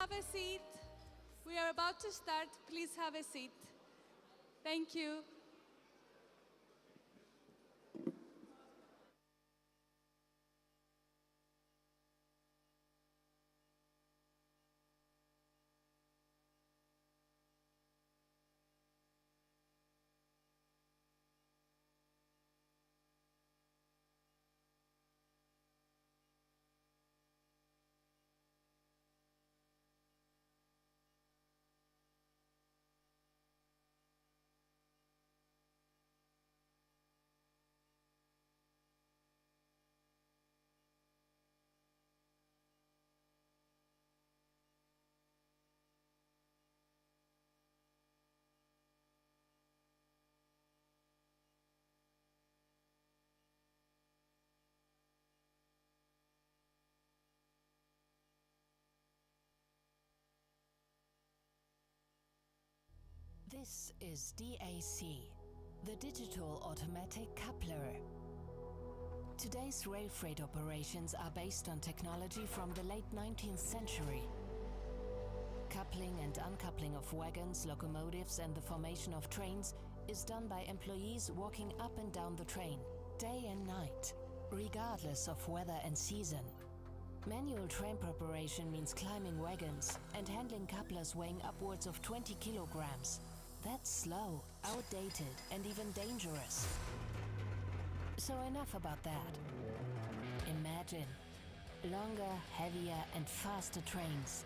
Have a seat. We are about to start. Please have a seat. Thank you. This is DAC, the Digital Automatic Coupler. Today's rail freight operations are based on technology from the late 19th century. Coupling and uncoupling of wagons, locomotives and the formation of trains is done by employees walking up and down the train, day and night, regardless of weather and season. Manual train preparation means climbing wagons and handling couplers weighing upwards of 20 kilograms. That's slow, outdated and even dangerous. So enough about that. Imagine longer, heavier and faster trains.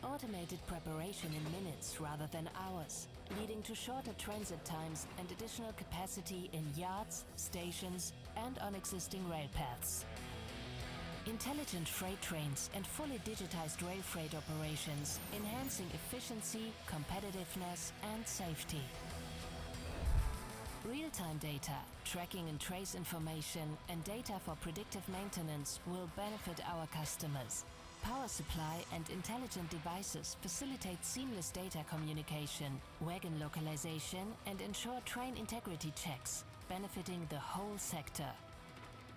Automated preparation in minutes rather than hours, leading to shorter transit times and additional capacity in yards, stations and on existing rail paths. Intelligent freight trains and fully digitized rail freight operations, enhancing efficiency, competitiveness and safety. Real-time data, tracking and trace information and data for predictive maintenance will benefit our customers. Power supply and intelligent devices facilitate seamless data communication, wagon localization and ensure train integrity checks, benefiting the whole sector.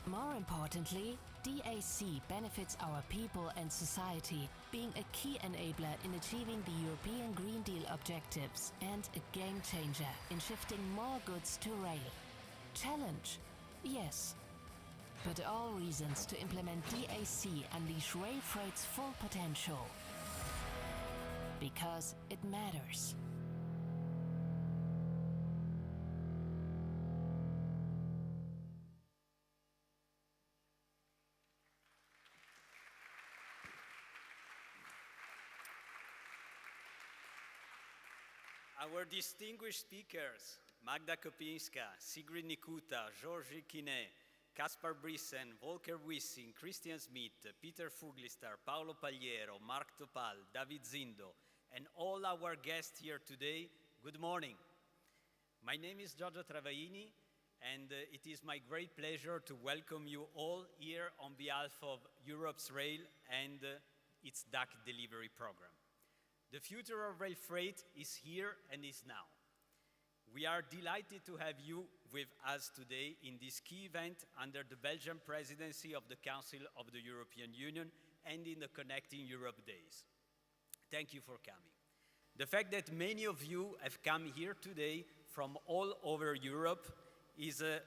More importantly, DAC benefits our people and society, being a key enabler in achieving the European Green Deal objectives and a game changer in shifting more goods to rail. Challenge? Yes. But all reasons to implement DAC unleash rail freight's full potential. Because it matters. Our distinguished speakers, Magda Kopinska, Sigrid Nikuta, Georgi Kine, Kaspar Brissen, Volker Wissing, Christian Smith, Peter Fuglister, Paolo Pagliero, Mark Topal, David Zindo, and all our guests here today, good morning. My name is Giorgio Travaini, and it is my great pleasure to welcome you all here on behalf of Europe's Rail and its DAC delivery program. The future of rail freight is here and is now. We are delighted to have you with us today in this key event under the Belgian presidency of the Council of the European Union and in the Connecting Europe Days. Thank you for coming. The fact that many of you have come here today from all over Europe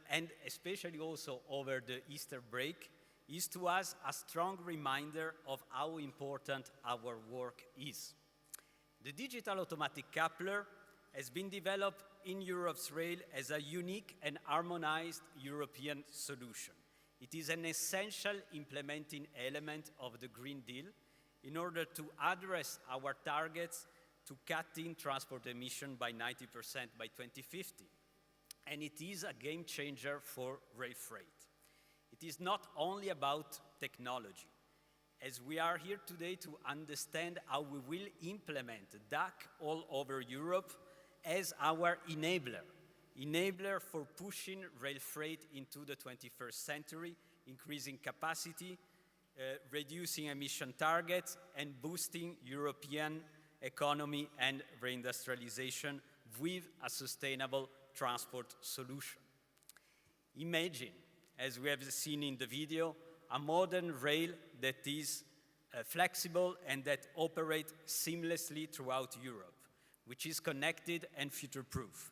and especially also over the Easter break is to us a strong reminder of how important our work is. The digital automatic coupler has been developed in Europe's rail as a unique and harmonized European solution. It is an essential implementing element of the Green Deal in order to address our targets to cutting transport emissions by 90% by 2050. And it is a game changer for rail freight. It is not only about technology, as we are here today to understand how we will implement DAC all over Europe as our enabler for pushing rail freight into the 21st century, increasing capacity, reducing emission targets, and boosting European economy and reindustrialization with a sustainable transport solution. Imagine, as we have seen in the video, a modern rail that is flexible and that operate seamlessly throughout Europe, which is connected and future-proof.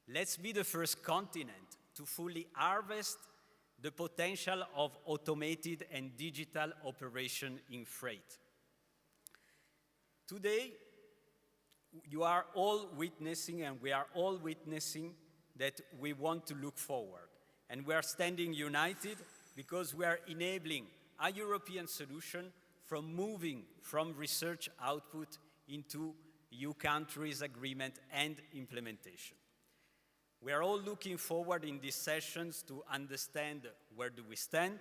Let's be the first continent to fully harvest the potential of automated and digital operation in freight. Today, you are all witnessing, and we are all witnessing, that we want to look forward. And we are standing united because we are enabling a European solution from moving from research output into EU countries' agreement and implementation. We are all looking forward in these sessions to understand where do we stand,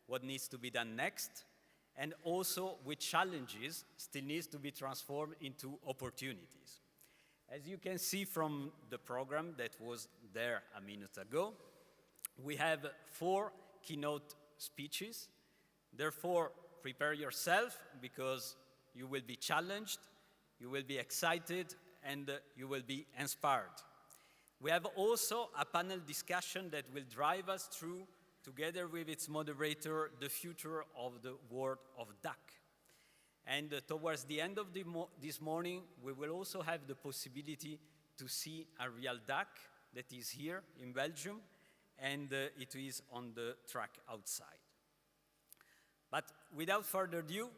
what needs to be done next, and also which challenges still needs to be transformed into opportunities. As you can see from the program that was there a minute ago, we have 4 keynote speeches. Therefore, prepare yourself because you will be challenged, you will be excited, and you will be inspired. We have also a panel discussion that will drive us through, together with its moderator, the future of the world of DAC. And towards the end of this morning, we will also have the possibility to see a real DAC that is here in Belgium, and it is on the track outside. But without further ado,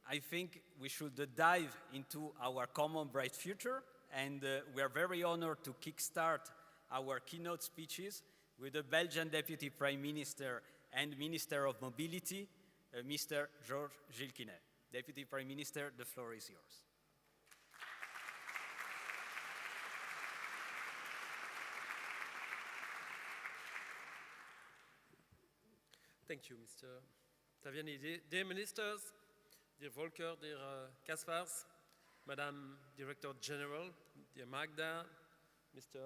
I think we should dive into our common bright future, and we are very honored to kickstart our keynote speeches with the Belgian Deputy Prime Minister and Minister of Mobility, Mr. Georges Gilles-Quinet. Deputy Prime Minister, the floor is yours. Thank you, Mr. Taviani. Dear Ministers, dear Volker, dear Kaspars, Madam Director General, dear Magda, Mr.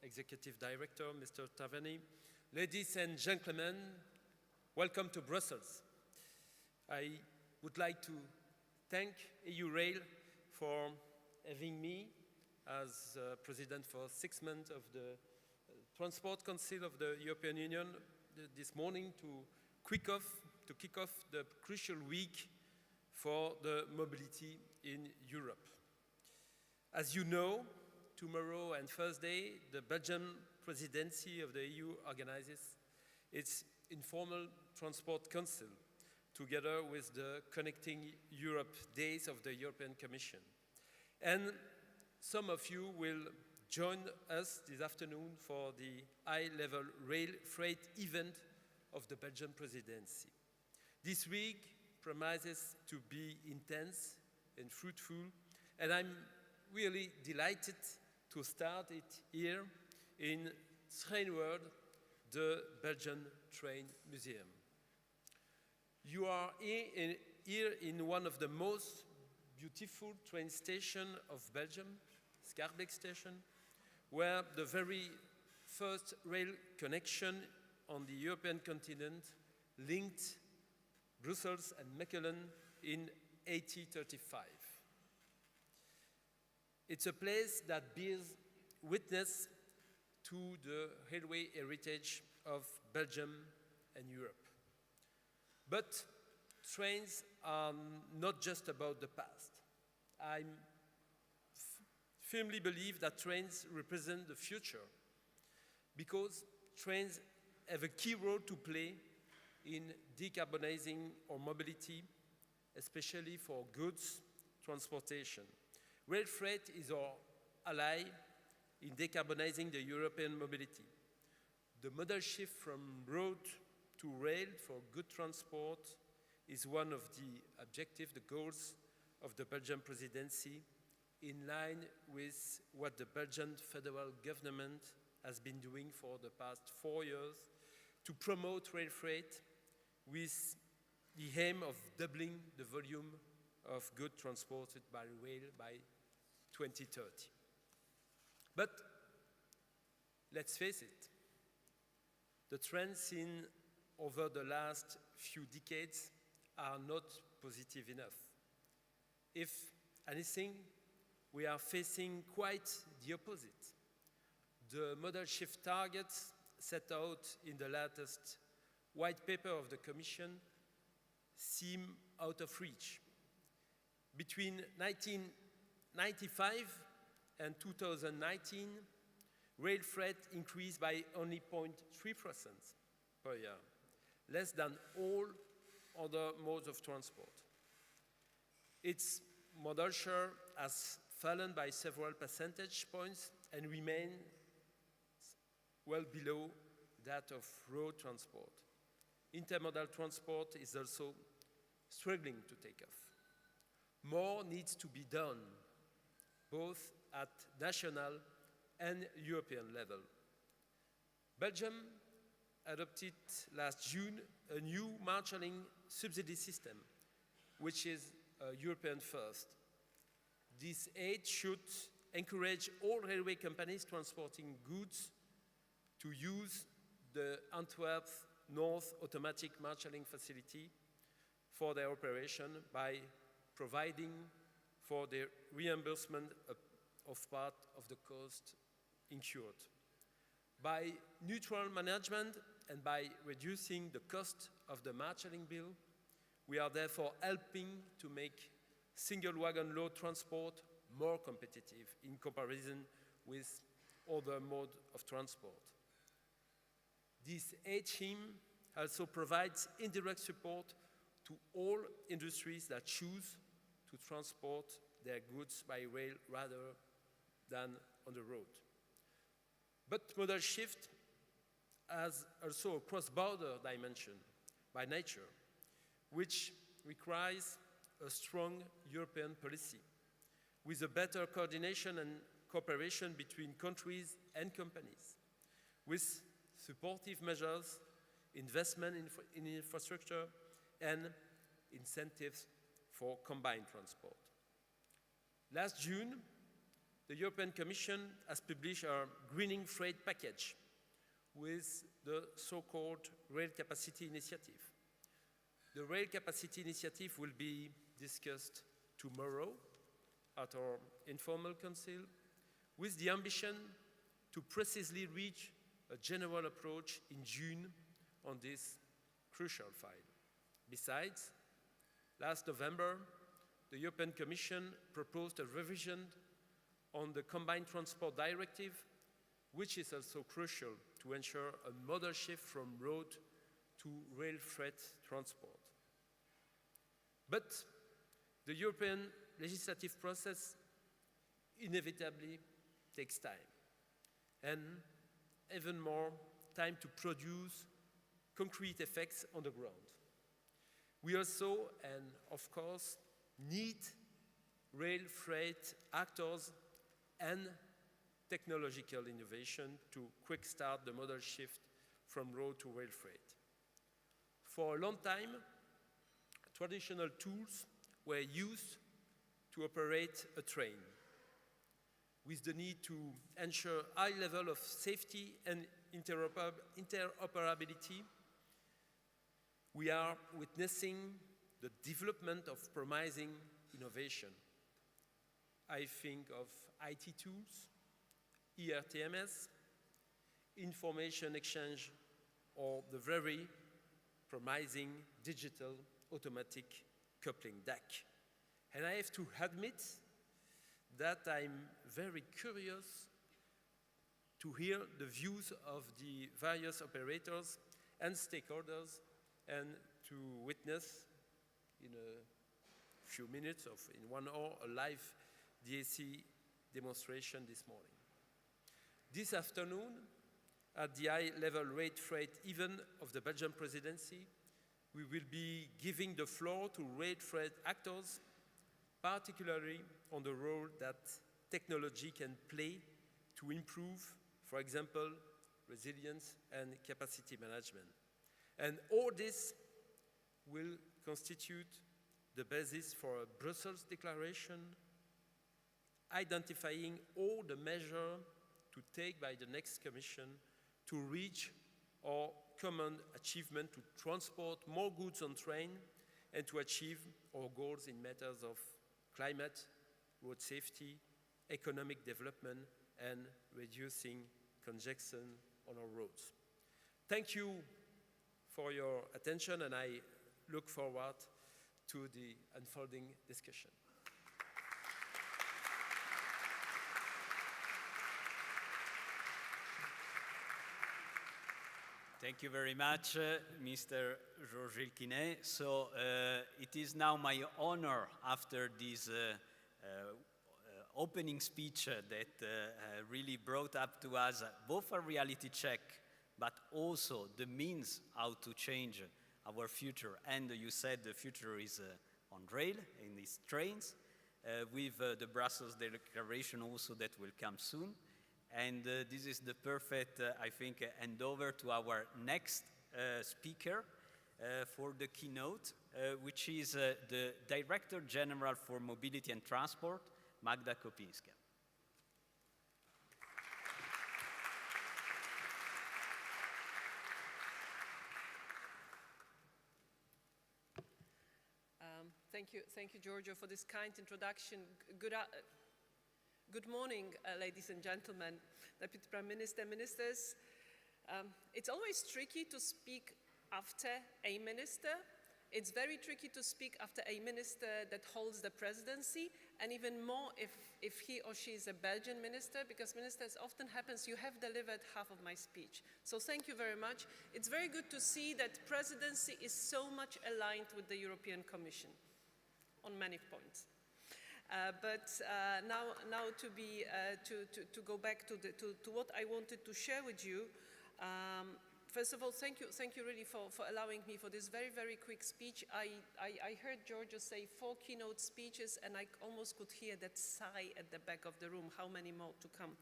Executive Director, Mr. Taviani, ladies and gentlemen, welcome to Brussels. I would like to thank EU Rail for having me as President for 6 months of the Transport Council of the European Union this morning to kick off the crucial week for the mobility in Europe. As you know, tomorrow and Thursday, the Belgian presidency of the EU organizes its informal Transport Council, together with the Connecting Europe Days of the European Commission. And some of you will join us this afternoon for the high-level rail freight event of the Belgian presidency. This week promises to be intense and fruitful, and I'm really delighted to start it here in Schijnwoord, the Belgian Train Museum. You are here in one of the most beautiful train stations of Belgium, Schaerbeek Station, where the very first rail connection on the European continent linked Brussels and Mechelen in 1835. It's a place that bears witness to the railway heritage of Belgium and Europe. But trains are not just about the past. I firmly believe that trains represent the future because trains have a key role to play in decarbonizing our mobility, especially for goods transportation. Rail freight is our ally in decarbonizing the European mobility. The modal shift from road to rail for good transport is one of the objectives, the goals of the Belgian presidency, in line with what the Belgian federal government has been doing for the past 4 years to promote rail freight with the aim of doubling the volume of goods transported by rail by 2030. But let's face it, the trends seen over the last few decades are not positive enough. If anything, we are facing quite the opposite. The modal shift targets set out in the latest white paper of the Commission seem out of reach. Between 1995 and 2019, rail freight increased by only 0.3% per year, less than all other modes of transport. Its modal share has fallen by several percentage points and remains well below that of road transport. Intermodal transport is also struggling to take off. More needs to be done, both at national and European level. Belgium adopted last June a new marshalling subsidy system, which is a European first. This aid should encourage all railway companies transporting goods to use the Antwerp North Automatic Marshalling Facility for their operation by providing for the reimbursement of part of the cost incurred. By neutral management and by reducing the cost of the marshalling bill, we are therefore helping to make single wagon load transport more competitive in comparison with other modes of transport. This aid scheme also provides indirect support to all industries that choose to transport their goods by rail rather than on the road. But modal shift has also a cross-border dimension by nature, which requires a strong European policy with a better coordination and cooperation between countries and companies, with supportive measures, investment in infrastructure, and incentives for combined transport. Last June, the European Commission has published a greening freight package with the so-called Rail Capacity Initiative. The Rail Capacity Initiative will be discussed tomorrow at our informal council with the ambition to precisely reach a general approach in June on this crucial file. Besides, last November, the European Commission proposed a revision on the Combined Transport Directive, which is also crucial to ensure a modal shift from road to rail freight transport. But the European legislative process inevitably takes time, and even more time to produce concrete effects on the ground. We also, and of course, need rail freight actors and technological innovation to quick start the modal shift from road to rail freight. For a long time, traditional tools were used to operate a train, with the need to ensure high level of safety and interoperability. We are witnessing the development of promising innovation. I think of IT tools, ERTMS, information exchange, or the very promising digital automatic coupling DAC. And I have to admit that I'm very curious to hear the views of the various operators and stakeholders and to witness in a few minutes, in 1 hour, a live DAC demonstration this morning. This afternoon, at the high-level rate freight event of the Belgian presidency, we will be giving the floor to rate freight actors, particularly on the role that technology can play to improve, for example, resilience and capacity management. And all this will constitute the basis for a Brussels declaration identifying all the measures to take by the next Commission to reach our common achievement to transport more goods on train and to achieve our goals in matters of climate, road safety, economic development, and reducing congestion on our roads. Thank you for your attention, and I look forward to the unfolding discussion. Thank you very much, Mr. Georges Elkinet. So it is now my honor, after this opening speech that really brought up to us both a reality check, but also the means how to change our future. And you said the future is on rail, in these trains, with the Brussels Declaration also that will come soon. And this is the perfect, I think, handover to our next speaker for the keynote, which is the Director General for Mobility and Transport, Magda Kopinska. Thank you, Giorgio, for this kind introduction. Good morning, ladies and gentlemen, Deputy Prime Minister, ministers. It's always tricky to speak after a minister. It's very tricky to speak after a minister that holds the presidency, and even more if he or she is a Belgian minister, because ministers often happens, you have delivered half of my speech. So thank you very much. It's very good to see that presidency is so much aligned with the European Commission on many points. Now to go back to what I wanted to share with you. First of all, thank you really for allowing me for this very, very quick speech. I heard Giorgio say 4 keynote speeches, and I almost could hear that sigh at the back of the room. How many more to come?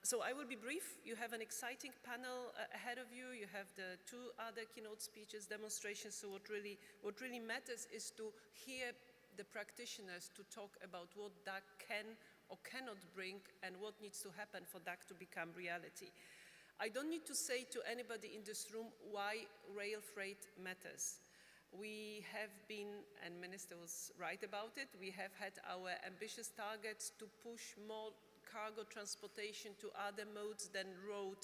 So I will be brief. You have an exciting panel ahead of you. You have the 2 other keynote speeches, demonstrations. So what really matters is to hear the practitioners to talk about what DAC can or cannot bring and what needs to happen for DAC to become reality. I don't need to say to anybody in this room why rail freight matters. We have been, and Minister was right about it, we have had our ambitious targets to push more cargo transportation to other modes than road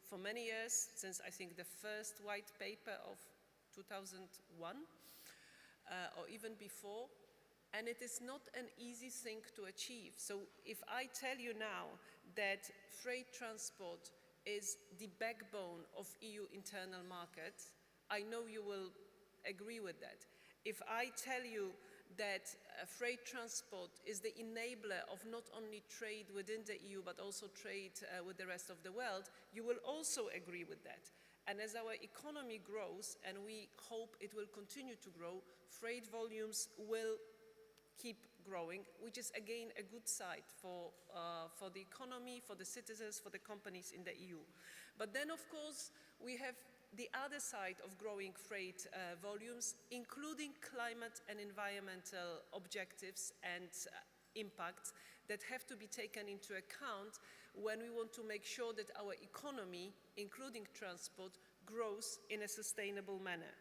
for many years, since I think the first white paper of 2001, or even before. And it is not an easy thing to achieve. So if I tell you now that freight transport is the backbone of EU internal market, I know you will agree with that. If I tell you that freight transport is the enabler of not only trade within the EU, but also trade with the rest of the world, you will also agree with that. And as our economy grows, and we hope it will continue to grow, freight volumes will keep growing, which is again a good side for the economy, for the citizens, for the companies in the EU. But then of course we have the other side of growing freight volumes, including climate and environmental objectives and impacts that have to be taken into account when we want to make sure that our economy, including transport, grows in a sustainable manner.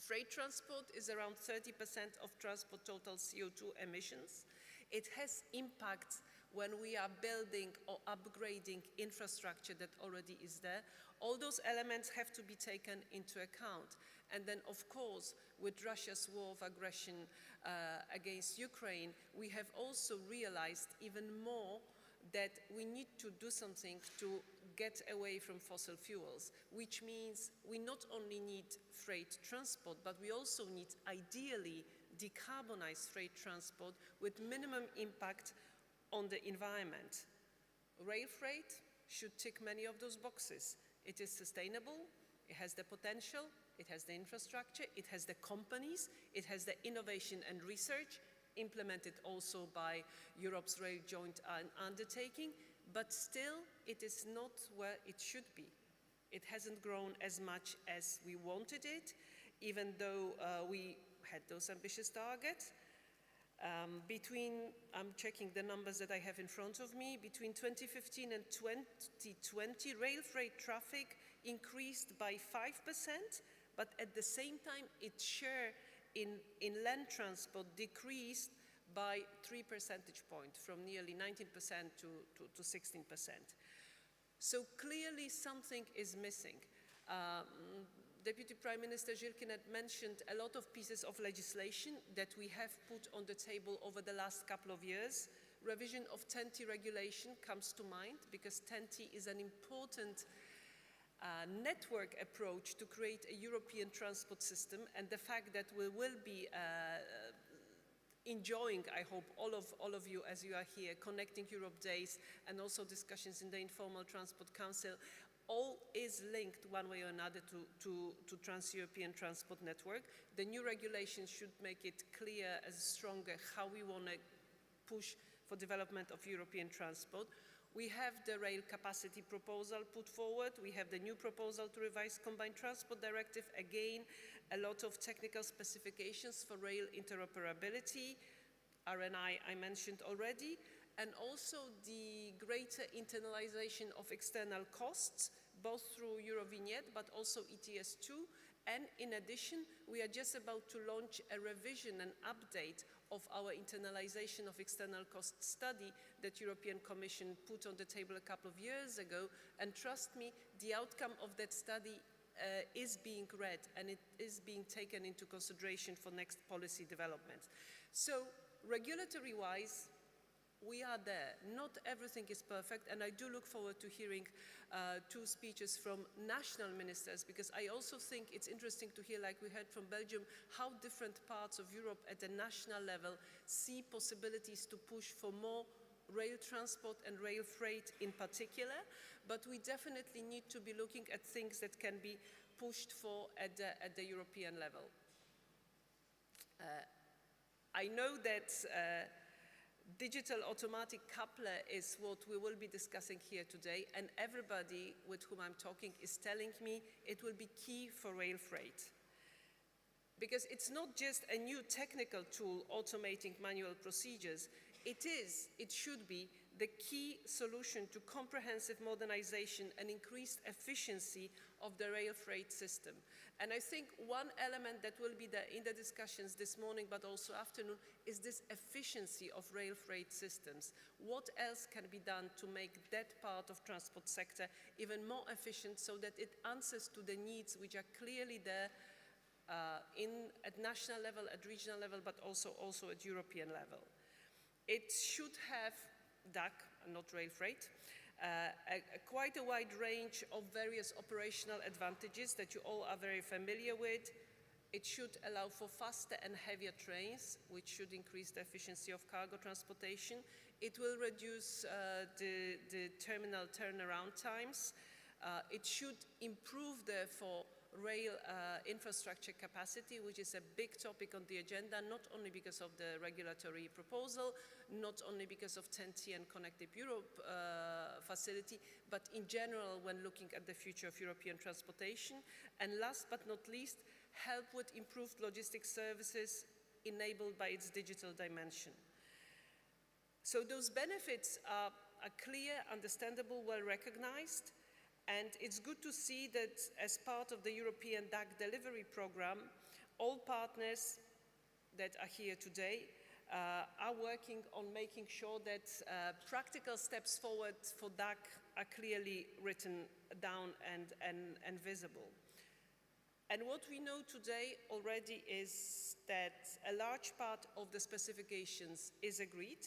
Freight transport is around 30% of transport total CO2 emissions. It has impact when we are building or upgrading infrastructure that already is there. All those elements have to be taken into account. And then, of course, with Russia's war of aggression against Ukraine, we have also realized even more that we need to do something to get away from fossil fuels, which means we not only need freight transport, but we also need, ideally, decarbonized freight transport with minimum impact on the environment. Rail freight should tick many of those boxes. It is sustainable, it has the potential, it has the infrastructure, it has the companies, it has the innovation and research, implemented also by Europe's Rail Joint Undertaking, but still it is not where it should be. It hasn't grown as much as we wanted it, even though we had those ambitious targets. I'm checking the numbers that I have in front of me, between 2015 and 2020, rail freight traffic increased by 5%, but at the same time, its share in land transport decreased by 3 percentage points, from nearly 19% to 16%. So clearly something is missing. Deputy Prime Minister Žilkin had mentioned a lot of pieces of legislation that we have put on the table over the last couple of years. Revision of TEN-T regulation comes to mind because TEN-T is an important network approach to create a European transport system, and the fact that we will be enjoying, I hope, all of you as you are here, Connecting Europe Days and also discussions in the Informal Transport Council, all is linked one way or another to Trans-European Transport Network. The new regulations should make it clear as stronger how we want to push for development of European transport. We have the rail capacity proposal put forward. We have the new proposal to revise Combined Transport Directive. Again, a lot of technical specifications for rail interoperability. RNI I mentioned already. And also the greater internalization of external costs, both through Eurovignette, but also ETS2. And in addition, we are just about to launch a revision and update of our internalization of external cost study that European Commission put on the table a couple of years ago. And trust me, the outcome of that study is being read and it is being taken into consideration for next policy developments. So regulatory-wise, we are there. Not everything is perfect, and I do look forward to hearing two speeches from national ministers, because I also think it's interesting to hear, like we heard from Belgium, how different parts of Europe at the national level see possibilities to push for more rail transport and rail freight in particular, but we definitely need to be looking at things that can be pushed for at the European level. I know that digital automatic coupler is what we will be discussing here today, and everybody with whom I'm talking is telling me it will be key for rail freight. Because it's not just a new technical tool automating manual procedures, it should be the key solution to comprehensive modernization and increased efficiency of the rail freight system. And I think one element that will be there in the discussions this morning, but also afternoon, is this efficiency of rail freight systems. What else can be done to make that part of transport sector even more efficient so that it answers to the needs which are clearly there at national level, at regional level, but also at European level. It should have DAC, not rail freight, quite a wide range of various operational advantages that you all are very familiar with. It should allow for faster and heavier trains, which should increase the efficiency of cargo transportation. It will reduce the terminal turnaround times. It should improve, therefore, rail infrastructure capacity, which is a big topic on the agenda, not only because of the regulatory proposal, not only because of TEN-T and Connected Europe facility, but in general when looking at the future of European transportation. And last but not least, help with improved logistics services enabled by its digital dimension. So those benefits are clear, understandable, well recognized. And it's good to see that as part of the European DAC delivery program, all partners that are here today are working on making sure that practical steps forward for DAC are clearly written down and visible. And what we know today already is that a large part of the specifications is agreed.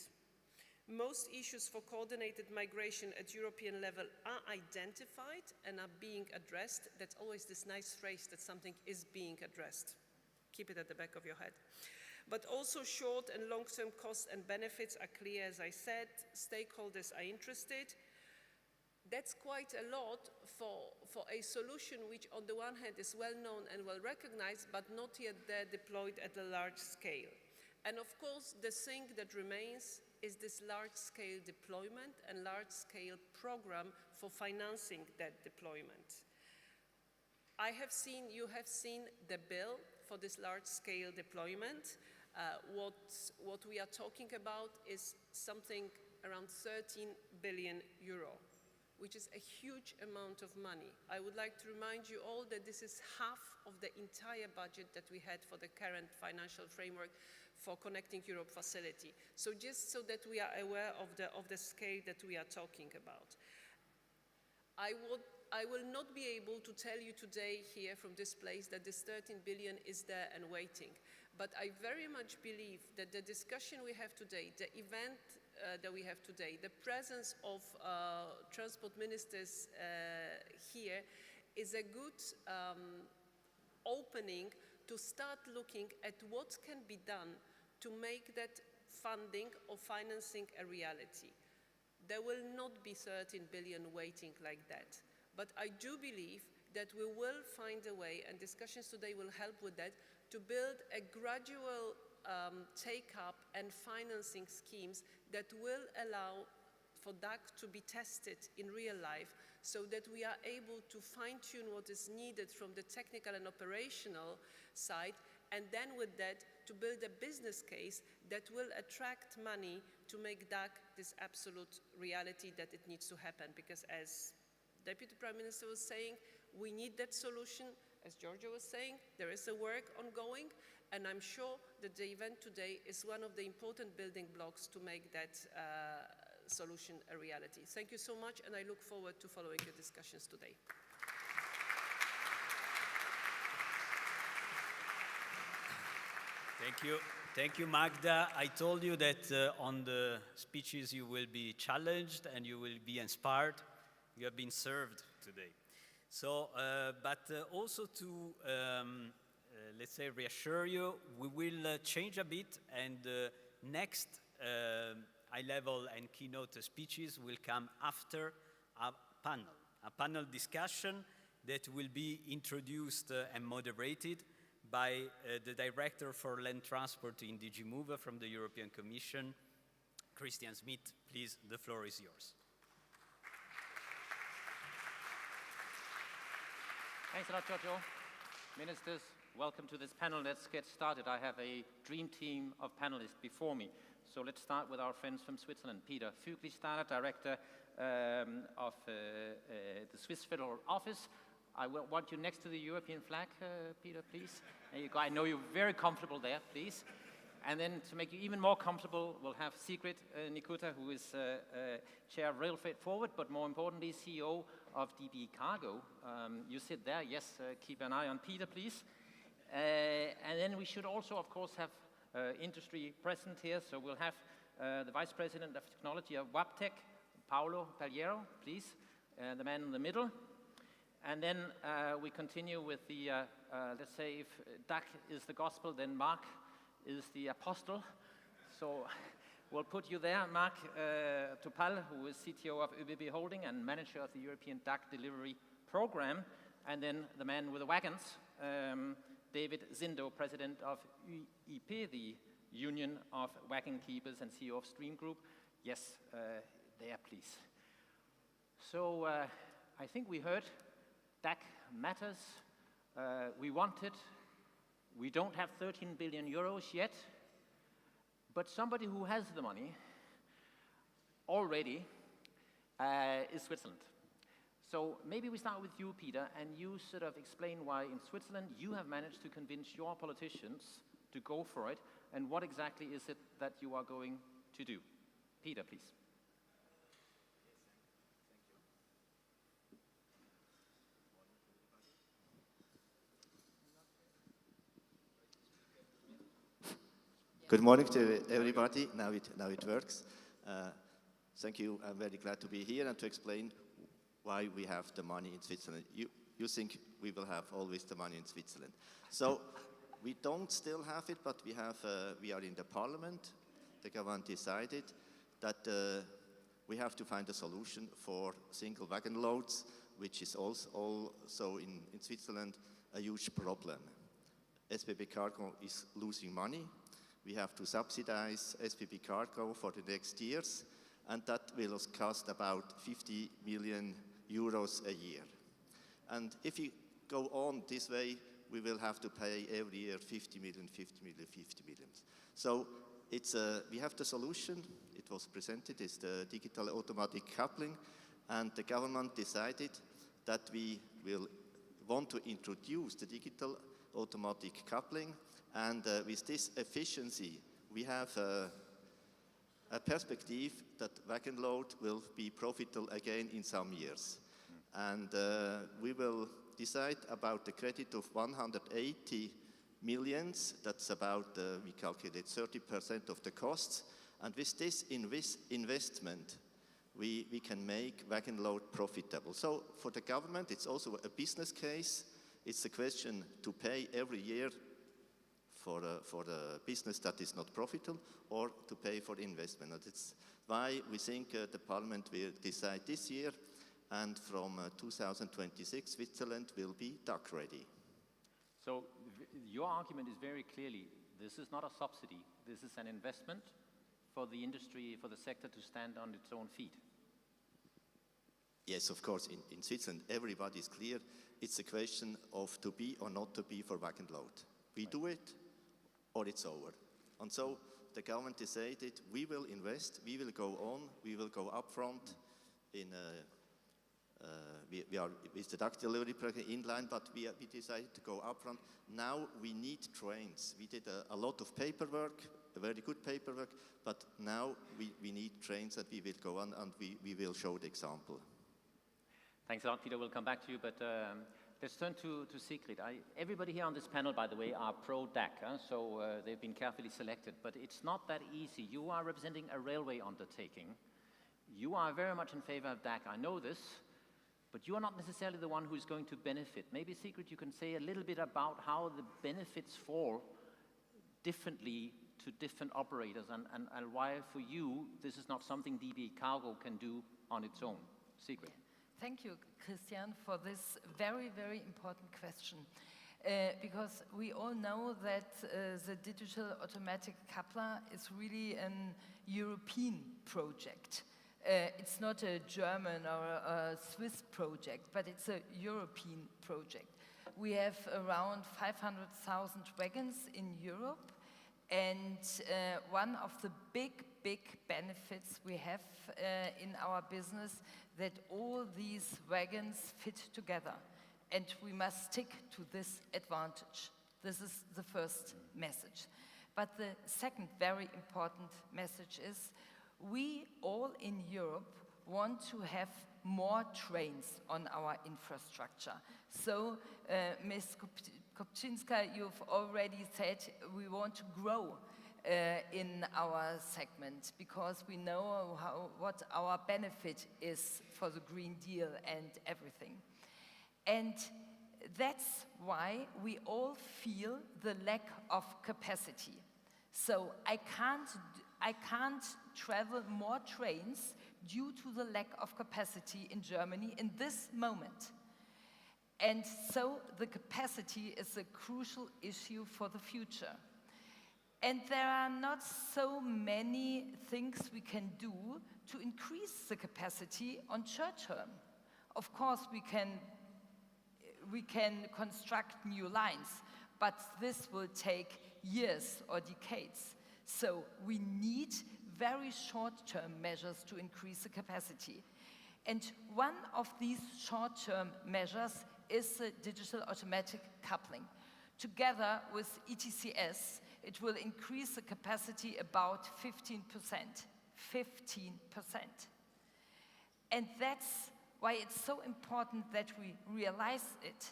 Most issues for coordinated migration at European level are identified and are being addressed. That's always this nice phrase that something is being addressed. Keep it at the back of your head. But also short and long-term costs and benefits are clear, as I said. Stakeholders are interested. That's quite a lot for a solution which on the one hand is well known and well recognized, but not yet there deployed at a large scale. And of course, the thing that remains is this large-scale deployment and large-scale program for financing that deployment. You have seen the bill for this large-scale deployment. What we are talking about is something around 13 billion euro, which is a huge amount of money. I would like to remind you all that this is half of the entire budget that we had for the current financial framework for Connecting Europe facility. So just so that we are aware of the scale that we are talking about. I will not be able to tell you today here from this place that this 13 billion is there and waiting. But I very much believe that the discussion we have today, the event that we have today, the presence of transport ministers here is a good opening to start looking at what can be done to make that funding or financing a reality. There will not be 13 billion waiting like that. But I do believe that we will find a way, and discussions today will help with that, to build a gradual take-up and financing schemes that will allow for DAC to be tested in real life, so that we are able to fine-tune what is needed from the technical and operational side, and then with that to build a business case that will attract money to make DAC this absolute reality that it needs to happen. Because as Deputy Prime Minister was saying, we need that solution. As Giorgio was saying, there is a work ongoing, and I'm sure that the event today is one of the important building blocks to make that solution a reality. Thank you so much, and I look forward to following your discussions today. Thank you. Thank you, Magda. I told you that on the speeches you will be challenged and you will be inspired. You have been served today. So, but also to, let's say, reassure you, we will change a bit, and next high-level and keynote speeches will come after a panel discussion that will be introduced and moderated by the Director for Land Transport in DG Move from the European Commission, Christian Smith. Please, the floor is yours. Thanks a lot, Giorgio. Ministers, welcome to this panel. Let's get started. I have a dream team of panelists before me. So let's start with our friends from Switzerland. Peter Füglistaller, Director of the Swiss Federal Office. I will want you next to the European flag, Peter, please. There you go. I know you're very comfortable there, please. And then to make you even more comfortable, we'll have Sigrid Nikuta, who is Chair of Rail Freight Forward, but more importantly, CEO of DB Cargo. You sit there. Yes, keep an eye on Peter, please. And then we should also, of course, have industry present here. So we'll have the Vice President of Technology of Wabtec, Paolo Pagliero, please, the man in the middle. And then we continue with the, let's say, if DAC is the gospel, then Mark is the apostle. So we'll put you there, Mark Topal, who is CTO of ÖBB Holding and manager of the European DAC delivery program. And then the man with the wagons, David Zindo, president of UIP, the Union of Wagon Keepers and CEO of Stream Group. Yes, there, please. So I think we heard DAC matters. We want it. We don't have 13 billion euros yet, but somebody who has the money already is Switzerland. So maybe we start with you, Peter, and you sort of explain why in Switzerland you have managed to convince your politicians to go for it, and what exactly is it that you are going to do. Peter, please. Good morning to everybody. Now it works. Thank you. I'm very glad to be here and to explain why we have the money in Switzerland. You think we will have always the money in Switzerland. So we don't still have it, but we are in the parliament. The government decided that we have to find a solution for single wagon loads, which is also in Switzerland a huge problem. SBB Cargo is losing money. We have to subsidize SBB Cargo for the next years, and that will cost about 50 million euros a year. And if we go on this way, we will have to pay every year 50 million, 50 million, 50 million. So we have the solution. It was presented as the digital automatic coupling, and the government decided that we will want to introduce the digital automatic coupling. And with this efficiency, we have a perspective that wagon load will be profitable again in some years. And we will decide about the credit of 180 millions. That's about, we calculate 30% of the costs. And with this investment, we can make Wagon Load profitable. So for the government, it's also a business case. It's a question to pay every year for the business that is not profitable, or to pay for the investment. And it's why we think the Parliament will decide this year, and from 2026, Switzerland will be DAC ready. So your argument is very clearly, this is not a subsidy, this is an investment for the industry, for the sector to stand on its own feet. Yes, of course, in Switzerland, everybody is clear. It's a question of to be or not to be for Wagon Load. We do it, or it's over. And so the government decided we will invest, we will go on, we will go upfront in we are with the DAC delivery program in line, but we decided to go upfront. Now we need trains. We did a lot of paperwork, a very good paperwork, but now we need trains that we will go on, and we will show the example. Thanks a lot, Peter. We'll come back to you, but let's turn to Sigrid. Everybody here on this panel, by the way, are pro-DAC, so they've been carefully selected, but it's not that easy. You are representing a railway undertaking. You are very much in favor of DAC, I know this, but you are not necessarily the one who is going to benefit. Maybe, Sigrid, you can say a little bit about how the benefits fall differently to different operators, and why, for you, this is not something DB Cargo can do on its own. Sigrid. Thank you, Christian, for this very, very important question. Because we all know that the digital automatic coupler is really a European project. It's not a German or a Swiss project, but it's a European project. We have around 500,000 wagons in Europe, and one of the big benefits we have in our business that all these wagons fit together, and we must stick to this advantage. This is the first message. But the second very important message is we all in Europe want to have more trains on our infrastructure. So, Ms. Kopczynska, you've already said we want to grow in our segment, because we know what our benefit is for the Green Deal and everything. And that's why we all feel the lack of capacity. So I can't travel more trains due to the lack of capacity in Germany in this moment. And so the capacity is a crucial issue for the future. And there are not so many things we can do to increase the capacity on short term. Of course, we can construct new lines, but this will take years or decades. So we need very short-term measures to increase the capacity. And one of these short-term measures is the digital automatic coupling. Together with ETCS, it will increase the capacity about 15%. 15%. And that's why it's so important that we realize it.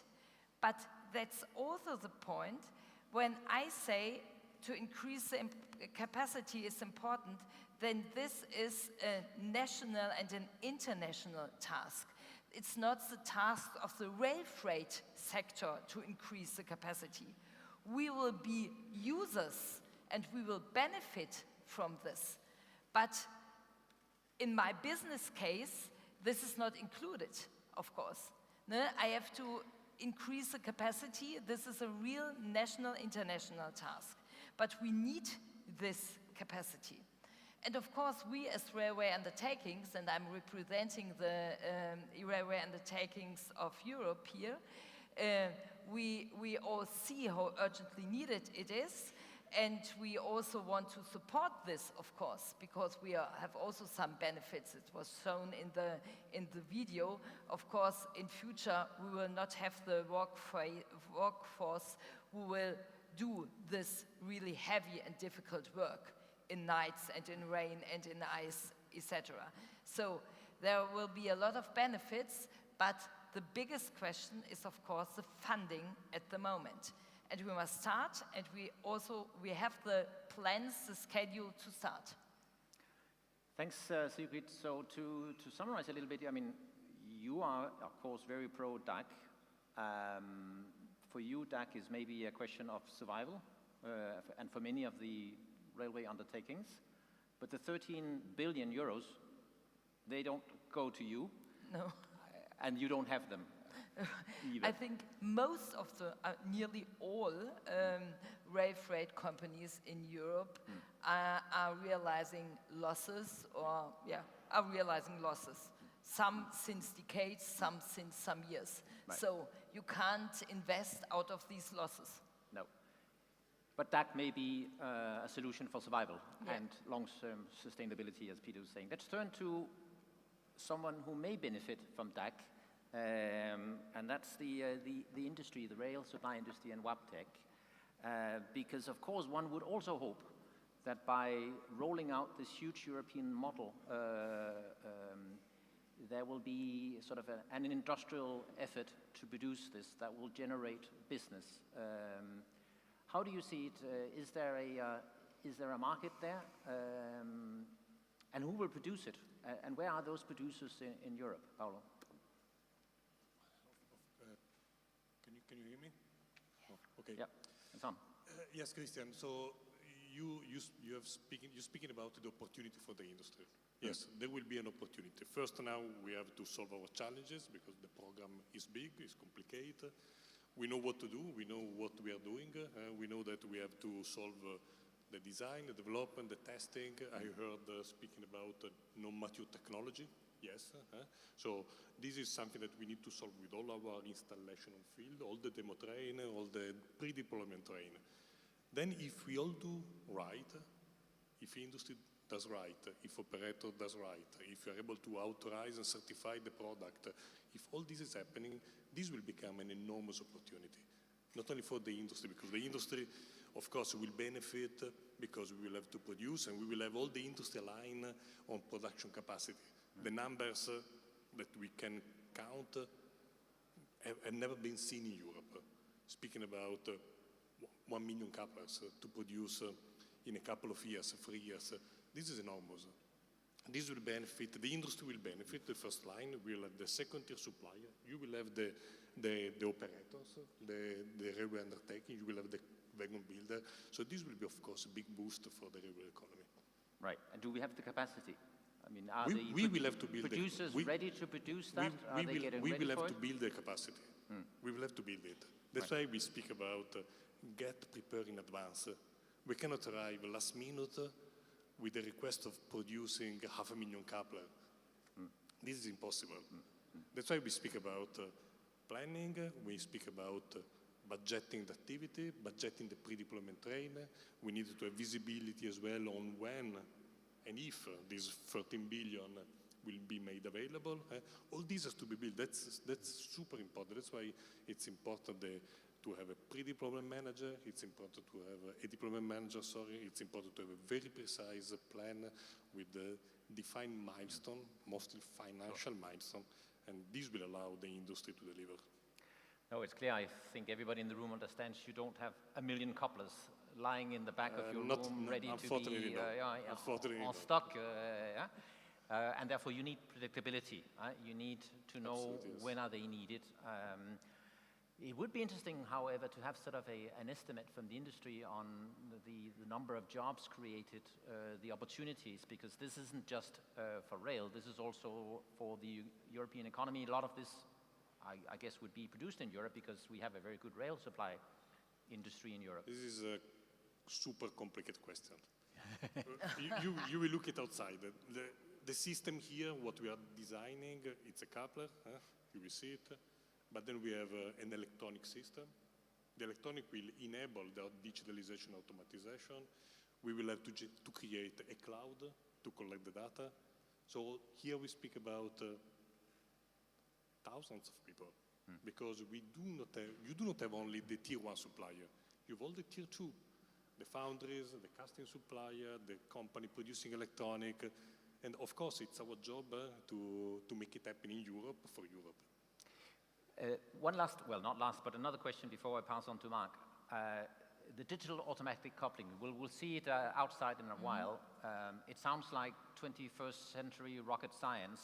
But that's also the point when I say to increase the capacity is important, then this is a national and an international task. It's not the task of the rail freight sector to increase the capacity. We will be users and we will benefit from this. But in my business case, this is not included, of course. I have to increase the capacity. This is a real national, international task. But we need this capacity. And of course, we as railway undertakings, and I'm representing the railway undertakings of Europe here, we all see how urgently needed it is, and we also want to support this, of course, because we have also some benefits. It was shown in the video. Of course, in future, we will not have the workforce who will do this really heavy and difficult work in nights and in rain and in ice, etc. So there will be a lot of benefits, But the biggest question is, of course, the funding at the moment. And we must start, and we have the plans, the schedule to start. Thanks, Sigrid. So to summarize a little bit, I mean, you are, of course, very pro DAC. For you, DAC is maybe a question of survival, and for many of the railway undertakings. But the 13 billion euros, they don't go to you. No. And you don't have them either. I think most of the, nearly all rail freight companies in Europe are realizing losses, are realizing losses. Some since decades, some since some years. Right. So you can't invest out of these losses. No. But that may be a solution for survival Yeah. and long-term sustainability, as Peter was saying. Let's turn to someone who may benefit from DAC, and that's the industry, the rail supply industry and Wabtec. Because, of course, one would also hope that by rolling out this huge European model, there will be sort of an industrial effort to produce this that will generate business. How do you see it? Is there a market there? And who will produce it? And where are those producers in Europe, Paolo? Can you hear me? Oh, okay. Yeah, it's on. Yes, Christian. So you're speaking about the opportunity for the industry. Yes, there will be an opportunity. First, now we have to solve our challenges because the program is big, it's complicated. We know what to do. We know what we are doing. We know that we have to solve the design, the development, the testing. I heard speaking about non-mature technology. Yes. So this is something that we need to solve with all our installation on field, all the demo train, all the pre-deployment train. Then if we all do right, if industry does right, if operator does right, if you're able to authorize and certify the product, if all this is happening, this will become an enormous opportunity. Not only for the industry, because the industry, of course, will benefit because we will have to produce and we will have all the industry line on production capacity. The numbers that we can count have never been seen in Europe. Speaking about 1 million couplers to produce in a couple of years, 3 years, this is enormous. This will benefit, the industry will benefit, the first line will have the second tier supplier, you will have the operators, the railway undertaking, you will have the wagon builder. So this will be, of course, a big boost for the railway economy. Right, and do we have the capacity? I mean, are we will have to build producers ready to produce that? We will have to build the capacity. We will have to build it. That's why we speak about get prepared in advance. We cannot arrive last minute with the request of producing 500,000 coupler. This is impossible. That's why we speak about planning, we speak about budgeting the activity, budgeting the pre-deployment train. We need to have visibility as well on when and if this 13 billion will be made available. All this has to be built. That's super important. That's why it's important to have a pre-deployment manager. It's important to have a deployment manager, It's important to have a very precise plan with the defined milestone, mostly financial milestone, and this will allow the industry to deliver. No, it's clear. I think everybody in the room understands you don't have 1 million couplers lying in the back of your room ready to be on stock. And therefore you need predictability. You need to know when are they needed. It would be interesting, however, to have sort of an estimate from the industry on the number of jobs created, the opportunities, because this isn't just for rail, this is also for the European economy. A lot of this, I guess, would be produced in Europe because we have a very good rail supply industry in Europe. This is a super complicated question. you will look at outside. The system here, what we are designing, it's a coupler, you will see it. But then we have an electronic system. The electronic will enable the digitalization, automatization. We will have to create a cloud to collect the data. So here we speak about thousands of people, because you do not have only the tier 1 supplier. You have all the tier 2, the foundries, the casting supplier, the company producing electronic. And of course, it's our job to make it happen in Europe for Europe. One last, well, not last, but another question before I pass on to Mark. The digital automatic coupling, we'll see it outside in a while. It sounds like 21st century rocket science.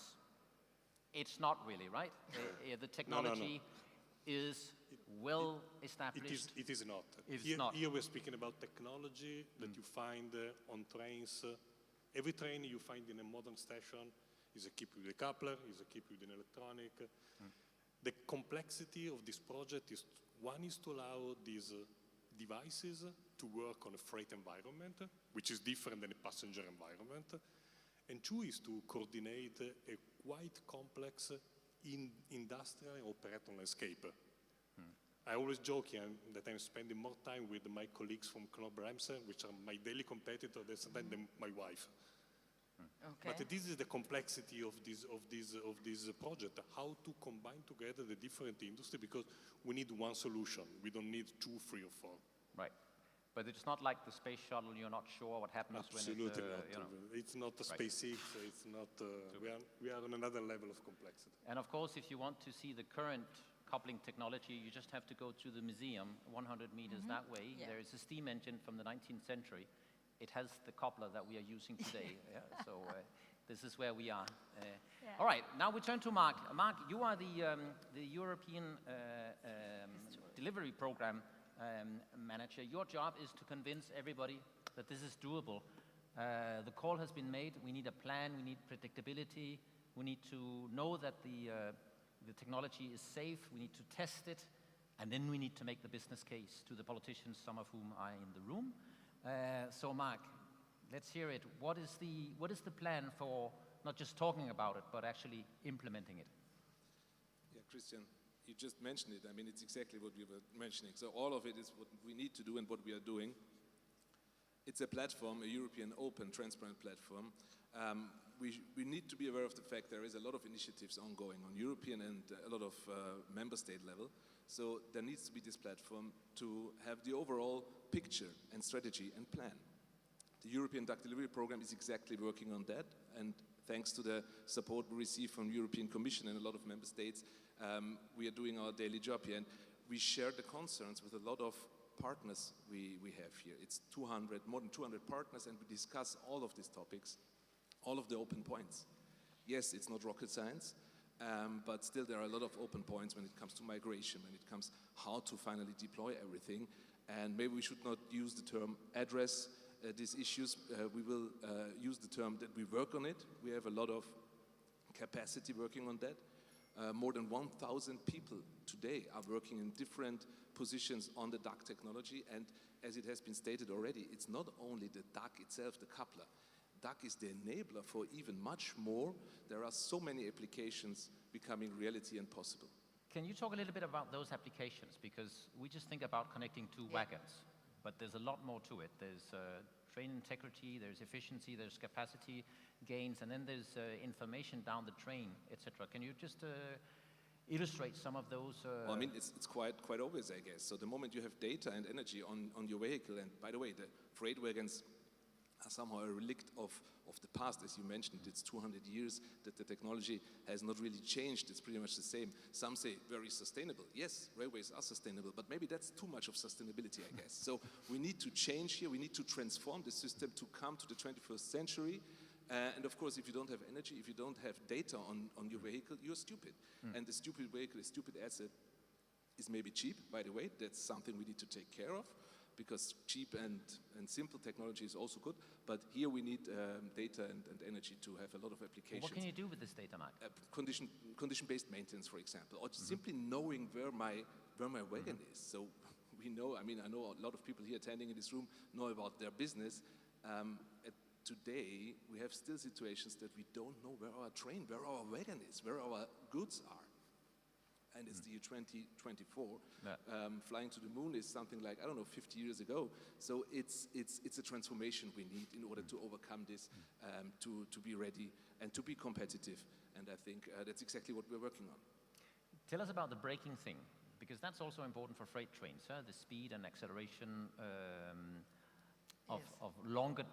It's not really, right? The technology is well established. It is not. Here we're speaking about technology that you find on trains. Every train you find in a modern station is equipped with a coupler, is equipped with an electronic. The complexity of this project is, one is to allow these devices to work on a freight environment, which is different than a passenger environment. And two is to coordinate a quite complex industrial and operational landscape. I always joke that I'm spending more time with my colleagues from Knorr-Bremse, which are my daily competitor, than my wife. Okay. But this is the complexity of this project, how to combine together the different industry, because we need one solution. We don't need 2, 3, or 4. Right. But it's not like the space shuttle, you're not sure what happens Absolutely when it, not. you know. It's not a SpaceX, it's not, we are on another level of complexity. And of course, if you want to see the current coupling technology, you just have to go to the museum 100 meters that way. Yeah. There is a steam engine from the 19th century. It has the coupler that we are using today. So this is where we are. All right, now we turn to Mark. Mark, you are the European delivery program manager. Your job is to convince everybody that this is doable. The call has been made. We need a plan. We need predictability. We need to know that the technology is safe. We need to test it. And then we need to make the business case to the politicians, some of whom are in the room. So Mark, let's hear it. What is the plan for not just talking about it, but actually implementing it? Yeah, Christian, you just mentioned it. I mean, it's exactly what we were mentioning. So all of it is what we need to do and what we are doing. It's a platform, a European open, transparent platform. We need to be aware of the fact there is a lot of initiatives ongoing on European and a lot of member state level. So there needs to be this platform to have the overall picture and strategy and plan. The European Duck Delivery Program is exactly working on that, and thanks to the support we receive from the European Commission and a lot of member states, we are doing our daily job here, and we share the concerns with a lot of partners we have here. It's more than 200 partners, and we discuss all of these topics, all of the open points. Yes, it's not rocket science, but still there are a lot of open points when it comes to migration, when it comes how to finally deploy everything. And maybe we should not use the term address these issues. We will use the term that we work on it. We have a lot of capacity working on that. More than 1,000 people today are working in different positions on the duck technology. And as it has been stated already, it's not only the duck itself, the coupler. Duck is the enabler for even much more. There are so many applications becoming reality and possible. Can you talk a little bit about those applications? Because we just think about connecting two wagons, but there's a lot more to it. There's train integrity, there's efficiency, there's capacity gains, and then there's information down the train, etc. Can you just illustrate some of those? Well, I mean, it's quite obvious, I guess. So the moment you have data and energy on your vehicle, and by the way, the freight wagons are somehow a relic of the past. As you mentioned, it's 200 years that the technology has not really changed. It's pretty much the same. Some say very sustainable. Yes, railways are sustainable, but maybe that's too much of sustainability, I guess. So we need to change here. We need to transform the system to come to the 21st century. And of course, if you don't have energy, if you don't have data on your vehicle, you're stupid. And the stupid vehicle, a stupid asset, is maybe cheap, by the way. That's something we need to take care of, because cheap and simple technology is also good. But here we need data and energy to have a lot of applications. What can you do with this data, Mark? Condition-based maintenance, for example, or simply knowing where my wagon is. So we know, I mean, I know a lot of people here attending in this room know about their business. Today, we have still situations that we don't know where our train, where our wagon is, where our goods are. And it's the year 2024. Flying to the moon is something like, I don't know, 50 years ago. So it's a transformation we need in order to overcome this, to be ready and to be competitive. And I think that's exactly what we're working on. Tell us about the braking thing, because that's also important for freight trains, the speed and acceleration of longer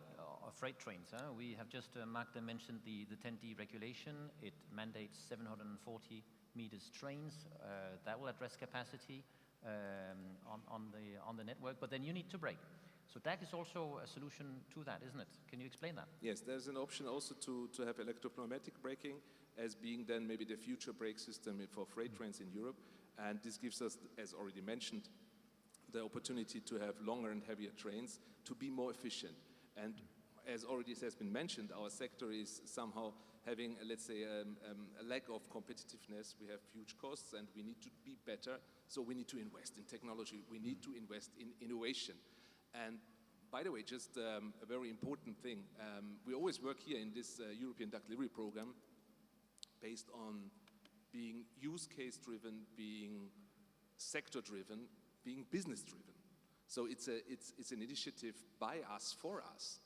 freight trains. We have just, Magda mentioned the 10D regulation. It mandates 740 meters trains. That will address capacity on the network, but then you need to brake. So DAC is also a solution to that, isn't it? Can you explain that? Yes, there's an option also to have electropneumatic braking as being then maybe the future brake system for freight trains in Europe. And this gives us, as already mentioned, the opportunity to have longer and heavier trains to be more efficient. And as already has been mentioned, our sector is somehow having, let's say, a lack of competitiveness. We have huge costs and we need to be better. So we need to invest in technology. We need to invest in innovation. And by the way, just a very important thing, we always work here in this European DAC delivery program based on being use case driven, being sector driven, being business driven. So it's an initiative by us, for us.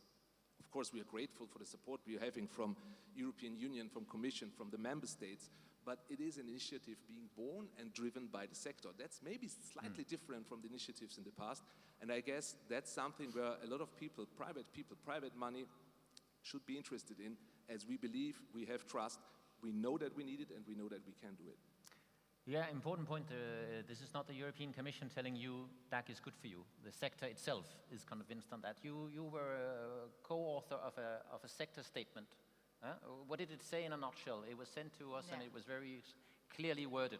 Of course, we are grateful for the support we are having from European Union, from Commission, from the member states, but it is an initiative being born and driven by the sector. That's maybe slightly different from the initiatives in the past, and I guess that's something where a lot of people, private money, should be interested in, as we believe, we have trust, we know that we need it, and we know that we can do it. Yeah, important point. This is not the European Commission telling you DAC is good for you. The sector itself is convinced on that. You were a co-author of a sector statement. What did it say in a nutshell? It was sent to us and it was very clearly worded.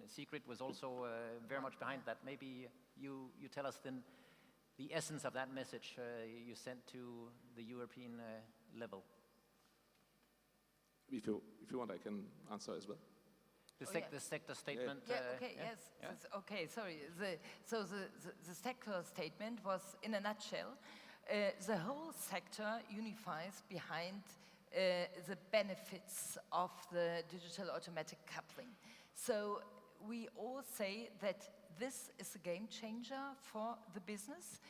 Sigrid was also very much behind that. Maybe you tell us then the essence of that message you sent to the European level. If you want, I can answer as well. The sector statement. Okay, sorry. The sector statement was, in a nutshell, the whole sector unifies behind the benefits of the digital automatic coupling. So we all say that this is a game changer for the business.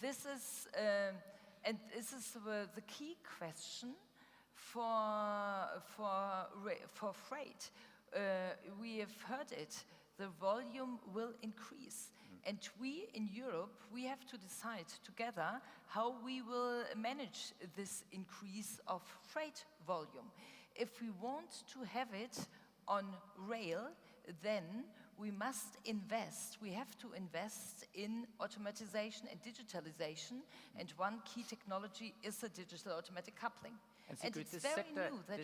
This is, and this is the key question for freight. We have heard it, the volume will increase. And we in Europe, we have to decide together how we will manage this increase of freight volume. If we want to have it on rail, then we must invest. We have to invest in automatization and digitalization. And one key technology is the digital automatic coupling. And it's very new that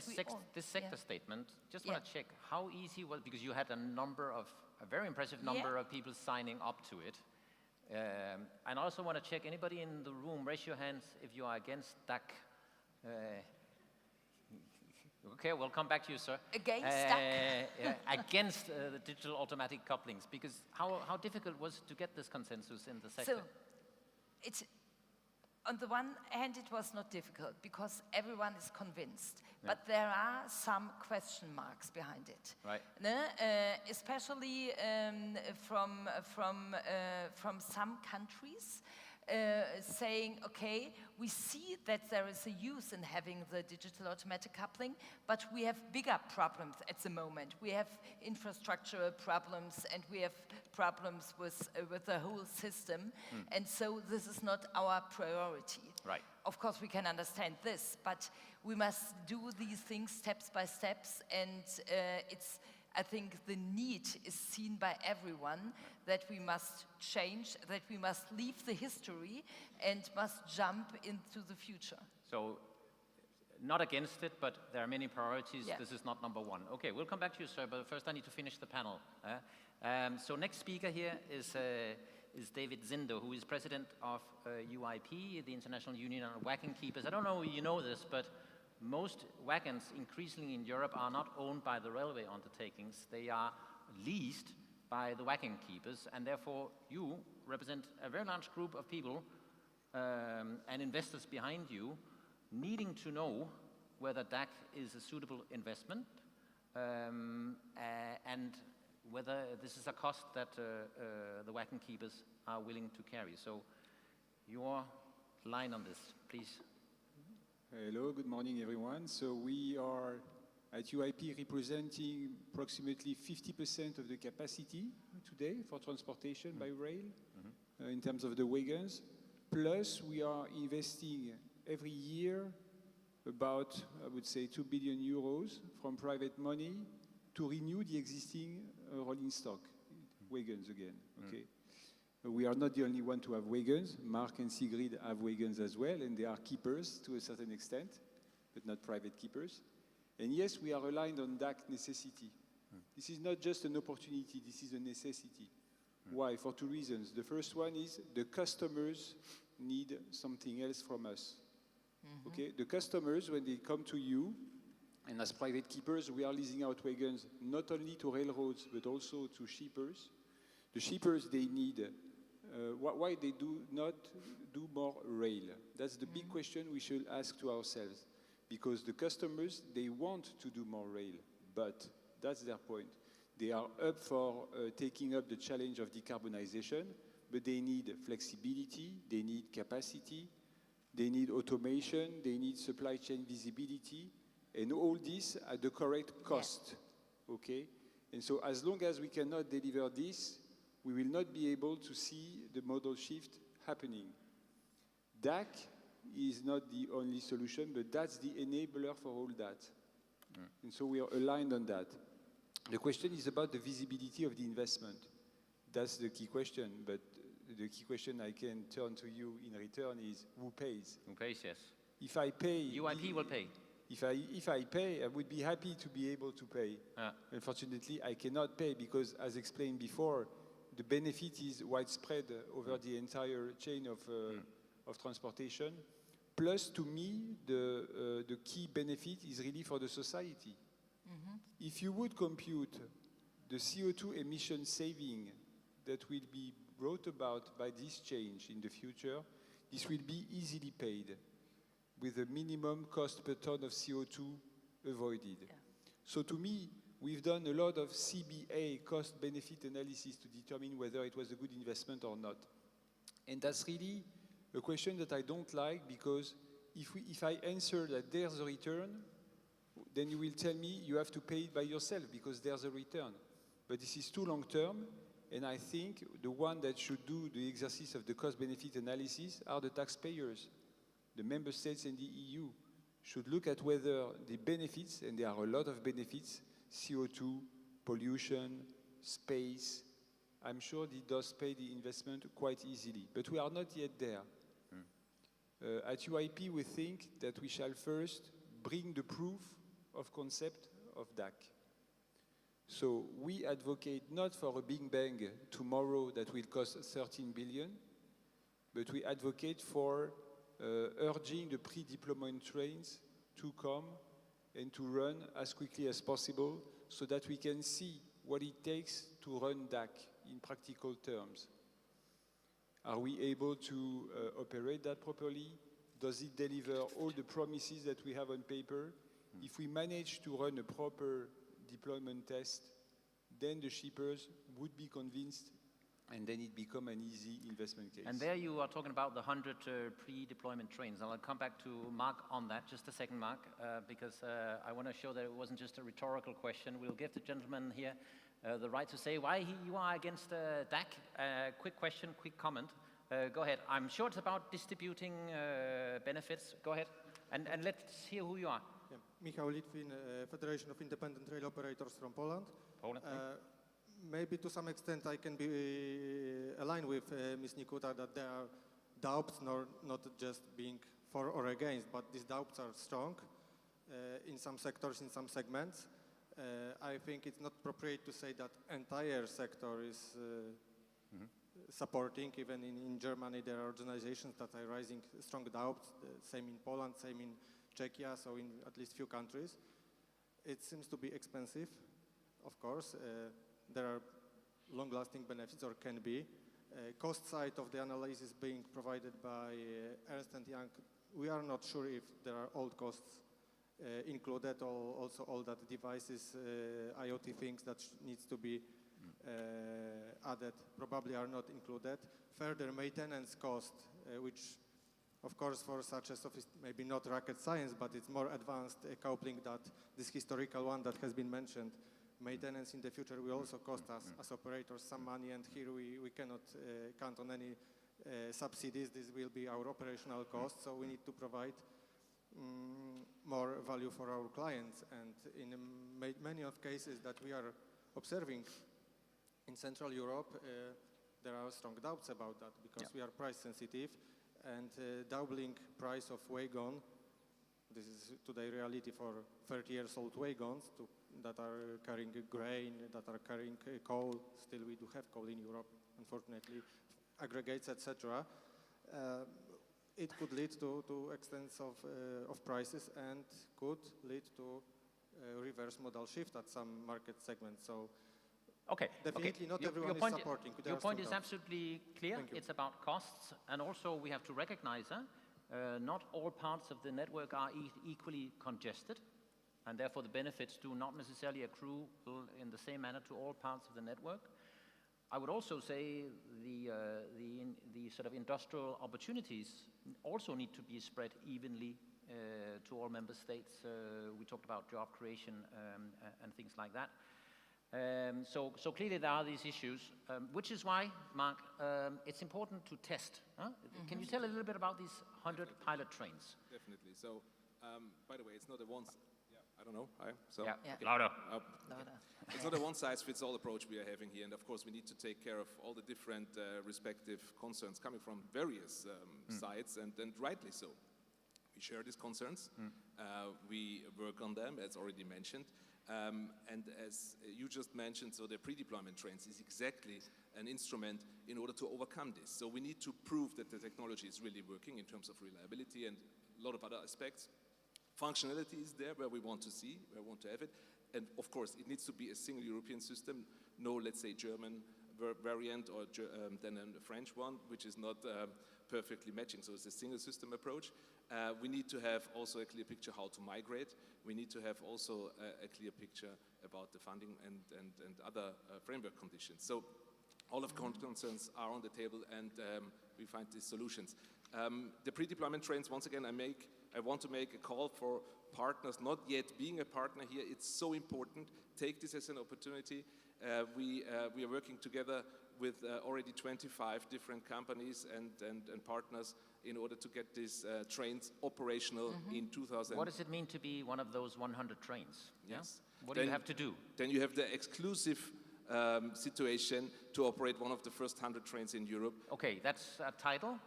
this sector statement, just want to check how easy was, because you had a very impressive number of people signing up to it. And I also want to check, anybody in the room, raise your hands if you are against DAC. Okay, we'll come back to you, sir. Against DAC? Against the digital automatic couplings, because how difficult was it to get this consensus in the sector? So, it's, on the one hand, it was not difficult because everyone is convinced, but there are some question marks behind it. Right. Especially from some countries saying, okay, we see that there is a use in having the digital automatic coupling, but we have bigger problems at the moment. We have infrastructural problems and we have problems with the whole system, and so this is not our priority. Right. Of course, we can understand this, but we must do these things steps by steps, and I think the need is seen by everyone that we must change, that we must leave the history and must jump into the future. So, not against it, but there are many priorities. Yeah. This is not number one. Okay, we'll come back to you, sir, but first I need to finish the panel. So next speaker here is David Zindo, who is president of UIP, the International Union of Wagon Keepers. I don't know if you know this, but most wagons increasingly in Europe are not owned by the railway undertakings. They are leased by the wagon keepers, and therefore you represent a very large group of people and investors behind you needing to know whether DAC is a suitable investment and whether this is a cost that the wagon keepers are willing to carry. So your line on this, please. Hello, good morning everyone. So we are at UIP representing approximately 50% of the capacity today for transportation by rail in terms of the wagons. Plus we are investing every year about, I would say, 2 billion euros from private money to renew the existing rolling stock, wagons again, okay? We are not the only one to have wagons. Mark and Sigrid have wagons as well, and they are keepers to a certain extent, but not private keepers. And yes, we are aligned on DAC necessity. This is not just an opportunity, this is a necessity. Why? For two reasons. The first one is the customers need something else from us. Okay? The customers, when they come to you, and as private keepers, we are leasing out wagons not only to railroads, but also to shippers. The shippers, they need, why they do not do more rail? That's the big question we should ask to ourselves. Because the customers, they want to do more rail, but that's their point. They are up for taking up the challenge of decarbonization, but they need flexibility, they need capacity, they need automation, they need supply chain visibility, and all this at the correct cost, okay? And so as long as we cannot deliver this, we will not be able to see the modal shift happening. DAC is not the only solution, but that's the enabler for all that. And so we are aligned on that. The question is about the visibility of the investment. That's the key question, but the key question I can turn to you in return is who pays? Who pays, yes. If I pay... UIP will pay. If I pay, I would be happy to be able to pay. Unfortunately, I cannot pay because, as explained before, the benefit is widespread over the entire chain of transportation. Plus, to me, the key benefit is really for the society. If you would compute the CO2 emission saving that will be brought about by this change in the future, this will be easily paid with a minimum cost per ton of CO2 avoided. So to me, we've done a lot of CBA, cost-benefit analysis, to determine whether it was a good investment or not. And that's really a question that I don't like, because if I answer that there's a return, then you will tell me you have to pay it by yourself because there's a return. But this is too long-term, and I think the one that should do the exercise of the cost-benefit analysis are the taxpayers. The member states and the EU should look at whether the benefits, and there are a lot of benefits, CO2, pollution, space, I'm sure it does pay the investment quite easily. But we are not yet there. At UIP, we think that we shall first bring the proof of concept of DAC. So we advocate not for a big bang tomorrow that will cost 13 billion, but we advocate for urging the pre-deployment trains to come and to run as quickly as possible so that we can see what it takes to run DAC in practical terms. Are we able to operate that properly? Does it deliver all the promises that we have on paper? If we manage to run a proper deployment test, then the shippers would be convinced, and then it become an easy investment case. And there you are talking about the 100 pre-deployment trains. I'll come back to Mark on that. Just a second, Mark, because I want to show that it wasn't just a rhetorical question. We'll give the gentleman here the right to say why you are against DAC. Quick question, quick comment. Go ahead. I'm sure it's about distributing benefits. Go ahead. And let's hear who you are. Yeah. Michał Litwin, Federation of Independent Rail Operators from Poland. Poland. Maybe to some extent I can be aligned with Ms. Nikuta that there are doubts, not just being for or against, but these doubts are strong in some sectors, in some segments. I think it's not appropriate to say that entire sector is supporting. Even in Germany there are organizations that are raising strong doubts, same in Poland, same in Czechia, so in at least few countries. It seems to be expensive, of course. There are long-lasting benefits, or can be. Cost side of the analysis being provided by Ernst & Young. We are not sure if there are old costs included, or also all that devices, IoT things that needs to be added, probably are not included. Further maintenance cost, which of course for such a maybe not rocket science, but it's more advanced coupling that this historical one that has been mentioned. Maintenance in the future will also cost us as operators some money, and here we cannot count on any subsidies. This will be our operational cost, so we need to provide. more value for our clients. And in many of cases that we are observing in Central Europe, there are strong doubts about that because we are price sensitive, and doubling price of wagon, this is today reality for 30 years old wagons that are carrying grain, that are carrying coal. Still we do have coal in Europe, unfortunately, aggregates, etc. It could lead to extents of prices and could lead to reverse modal shift at some market segments. So okay. definitely not everyone is supporting. Your point is absolutely clear. It's about costs, and also we have to recognize not all parts of the network are equally congested, and therefore the benefits do not necessarily accrue in the same manner to all parts of the network. I would also say the sort of industrial opportunities also need to be spread evenly to all member states. We talked about job creation and things like that. So clearly there are these issues, which is why, Mark, it's important to test. Can you tell a little bit about these 100 pilot trains? Definitely. So, by the way, it's not a I don't know. Okay. Louder. Louder. It's not a one-size-fits-all approach we are having here, and of course we need to take care of all the different respective concerns coming from various sides, and rightly so. We share these concerns. We work on them, as already mentioned. And as you just mentioned, so the pre-deployment trains is exactly an instrument in order to overcome this. So we need to prove that the technology is really working in terms of reliability and a lot of other aspects. Functionality is there where we want to see, where we want to have it. And of course, it needs to be a single European system, no, let's say, German variant or then a French one, which is not perfectly matching. So it's a single system approach. We need to have also a clear picture how to migrate. We need to have also a clear picture about the funding and other framework conditions. So all of concerns are on the table, and we find these solutions. The pre-deployment trains, once again, I want to make a call for partners not yet being a partner here. It's so important. Take this as an opportunity. We are working together with already 25 different companies and partners in order to get these trains operational in 2000. What does it mean to be one of those 100 trains? Yes. Yeah? What do you have to do? Then you have the exclusive situation to operate one of the first 100 trains in Europe. Okay, that's a title?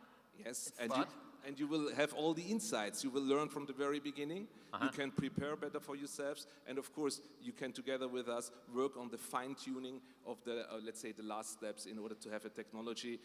Yes, and you will have all the insights. You will learn from the very beginning. You can prepare better for yourselves. And of course, you can, together with us, work on the fine-tuning of the, let's say, the last steps in order to have a technology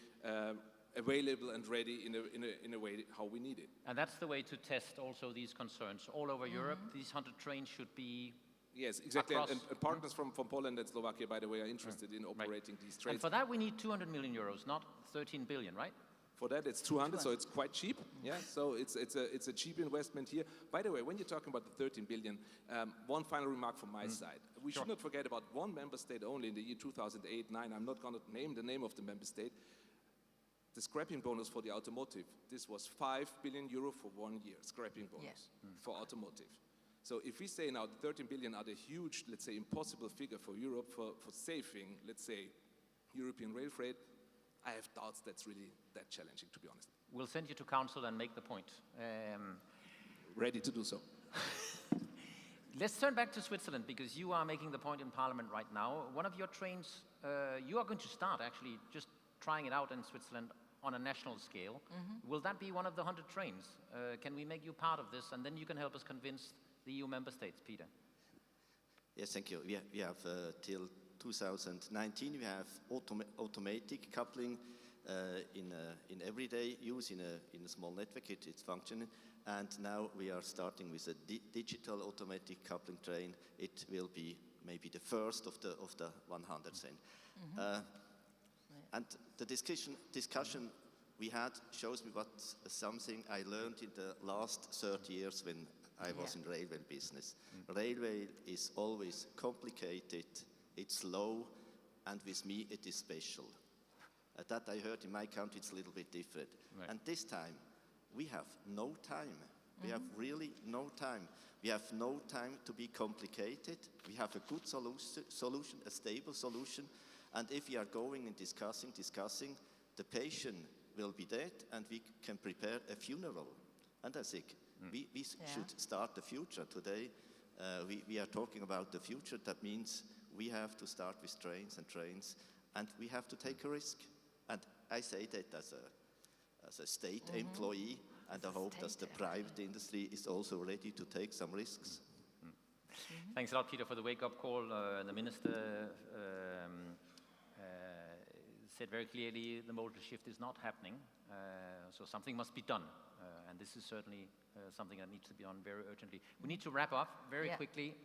available and ready in a way how we need it. And that's the way to test also these concerns. All over Europe, these 100 trains should be Yes, exactly. And partners from Poland and Slovakia, by the way, are interested in operating these trains. And for that, we need 200 million euros, not 13 billion, right? For that, it's 200, so it's quite cheap. Yeah, so it's a cheap investment here. By the way, when you're talking about the 13 billion, one final remark from my side. We should not forget about one member state only in the year 2008-9. I'm not going to name the name of the member state. The scrapping bonus for the automotive, this was 5 billion euro for 1 year, scrapping bonus for automotive. So if we say now the 13 billion are the huge, let's say, impossible figure for Europe for saving, let's say, European rail freight, I have doubts that's really that challenging, to be honest. We'll send you to council and make the point. Ready to do so. Let's turn back to Switzerland, because you are making the point in Parliament right now. One of your trains, you are going to start actually just trying it out in Switzerland on a national scale. Will that be one of the 100 trains? Can we make you part of this, and then you can help us convince the EU member states, Peter? Yes, thank you. We have till 2019, we have automatic coupling in everyday use in a small network. It's functioning, and now we are starting with a digital automatic coupling train. It will be maybe the first of the 100 train. And the discussion we had shows me what something I learned in the last 30 years when I was in railway business. Railway is always complicated. It's slow, and with me it is special. That I heard in my country, it's a little bit different. Right. And this time, we have no time. We have really no time. We have no time to be complicated. We have a good solution, a stable solution. And if we are going and discussing, the patient will be dead, and we can prepare a funeral. And I think We should start the future. Today, we are talking about the future. That means we have to start with trains, and we have to take a risk. And I say that as a state employee, and I hope that the private industry is also ready to take some risks. Thanks a lot, Peter, for the wake-up call. The minister said very clearly the modal shift is not happening, so something must be done. And this is certainly something that needs to be done very urgently. We need to wrap up very quickly.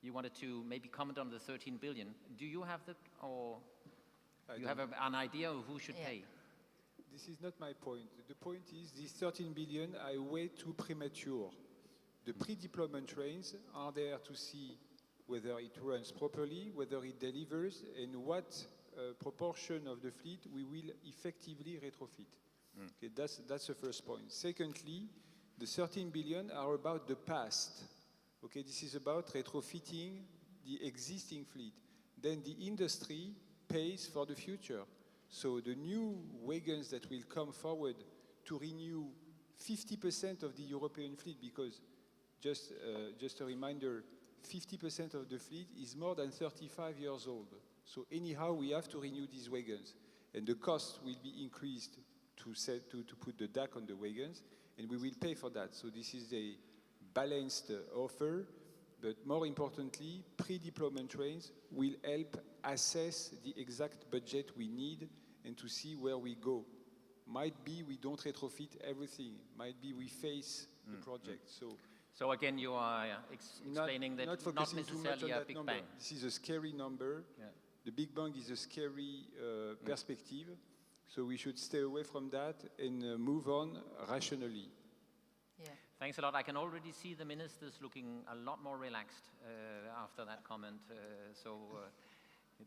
You wanted to maybe comment on the 13 billion. Do you have the, or you have an idea of who should pay? This is not my point. The point is these 13 billion are way too premature. The pre-deployment trains are there to see whether it runs properly, whether it delivers, and what proportion of the fleet we will effectively retrofit. Okay, that's the first point. Secondly, the 13 billion are about the past. Okay, this is about retrofitting the existing fleet. Then the industry pays for the future. So the new wagons that will come forward to renew 50% of the European fleet, because just a reminder, 50% of the fleet is more than 35 years old. So anyhow, we have to renew these wagons. And the cost will be increased to put the DAC on the wagons, and we will pay for that. So this is a balanced offer, but more importantly, pre-deployment trains will help assess the exact budget we need and to see where we go. Might be we don't retrofit everything. Might be we face the project. So again, you are explaining that not not necessarily a big bang. This is a scary number. Yeah. The big bang is a scary perspective. So we should stay away from that and move on rationally. Yeah. Thanks a lot. I can already see the ministers looking a lot more relaxed after that comment.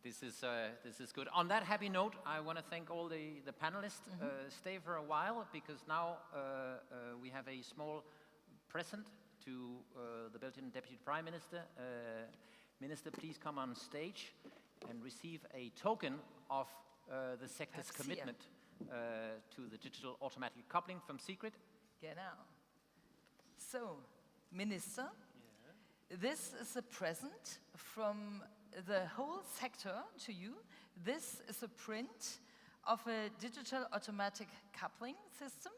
This is good. On that happy note, I want to thank all the panelists. Stay for a while, because now we have a small present to the Belgian Deputy Prime Minister. Minister, please come on stage and receive a token of the sector's commitment to the digital automatic coupling from Sigrid. Genau. So, Minister, this is a present from the whole sector to you. This is a print of a digital automatic coupling system.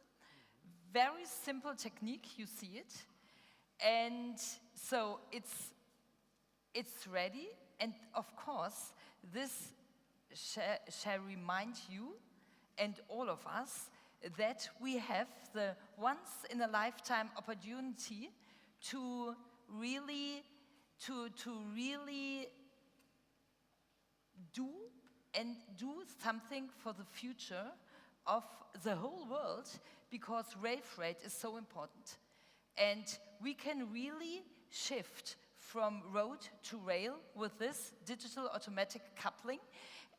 Very simple technique, you see it. And so it's ready, and of course, this shall remind you and all of us that we have the once-in-a-lifetime opportunity to really do something for the future of the whole world, because rail freight is so important. And we can really shift from road to rail with this digital automatic coupling,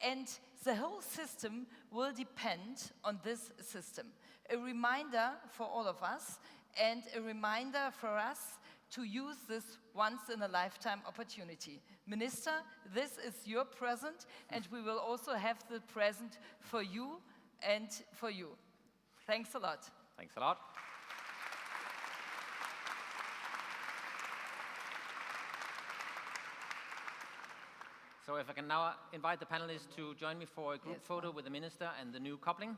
and the whole system will depend on this system. A reminder for all of us, and a reminder for us to use this once-in-a-lifetime opportunity. Minister, this is your present, and we will also have the present for you and for you. Thanks a lot. Thanks a lot. So if I can now invite the panelists to join me for a group photo with the minister and the new coupling.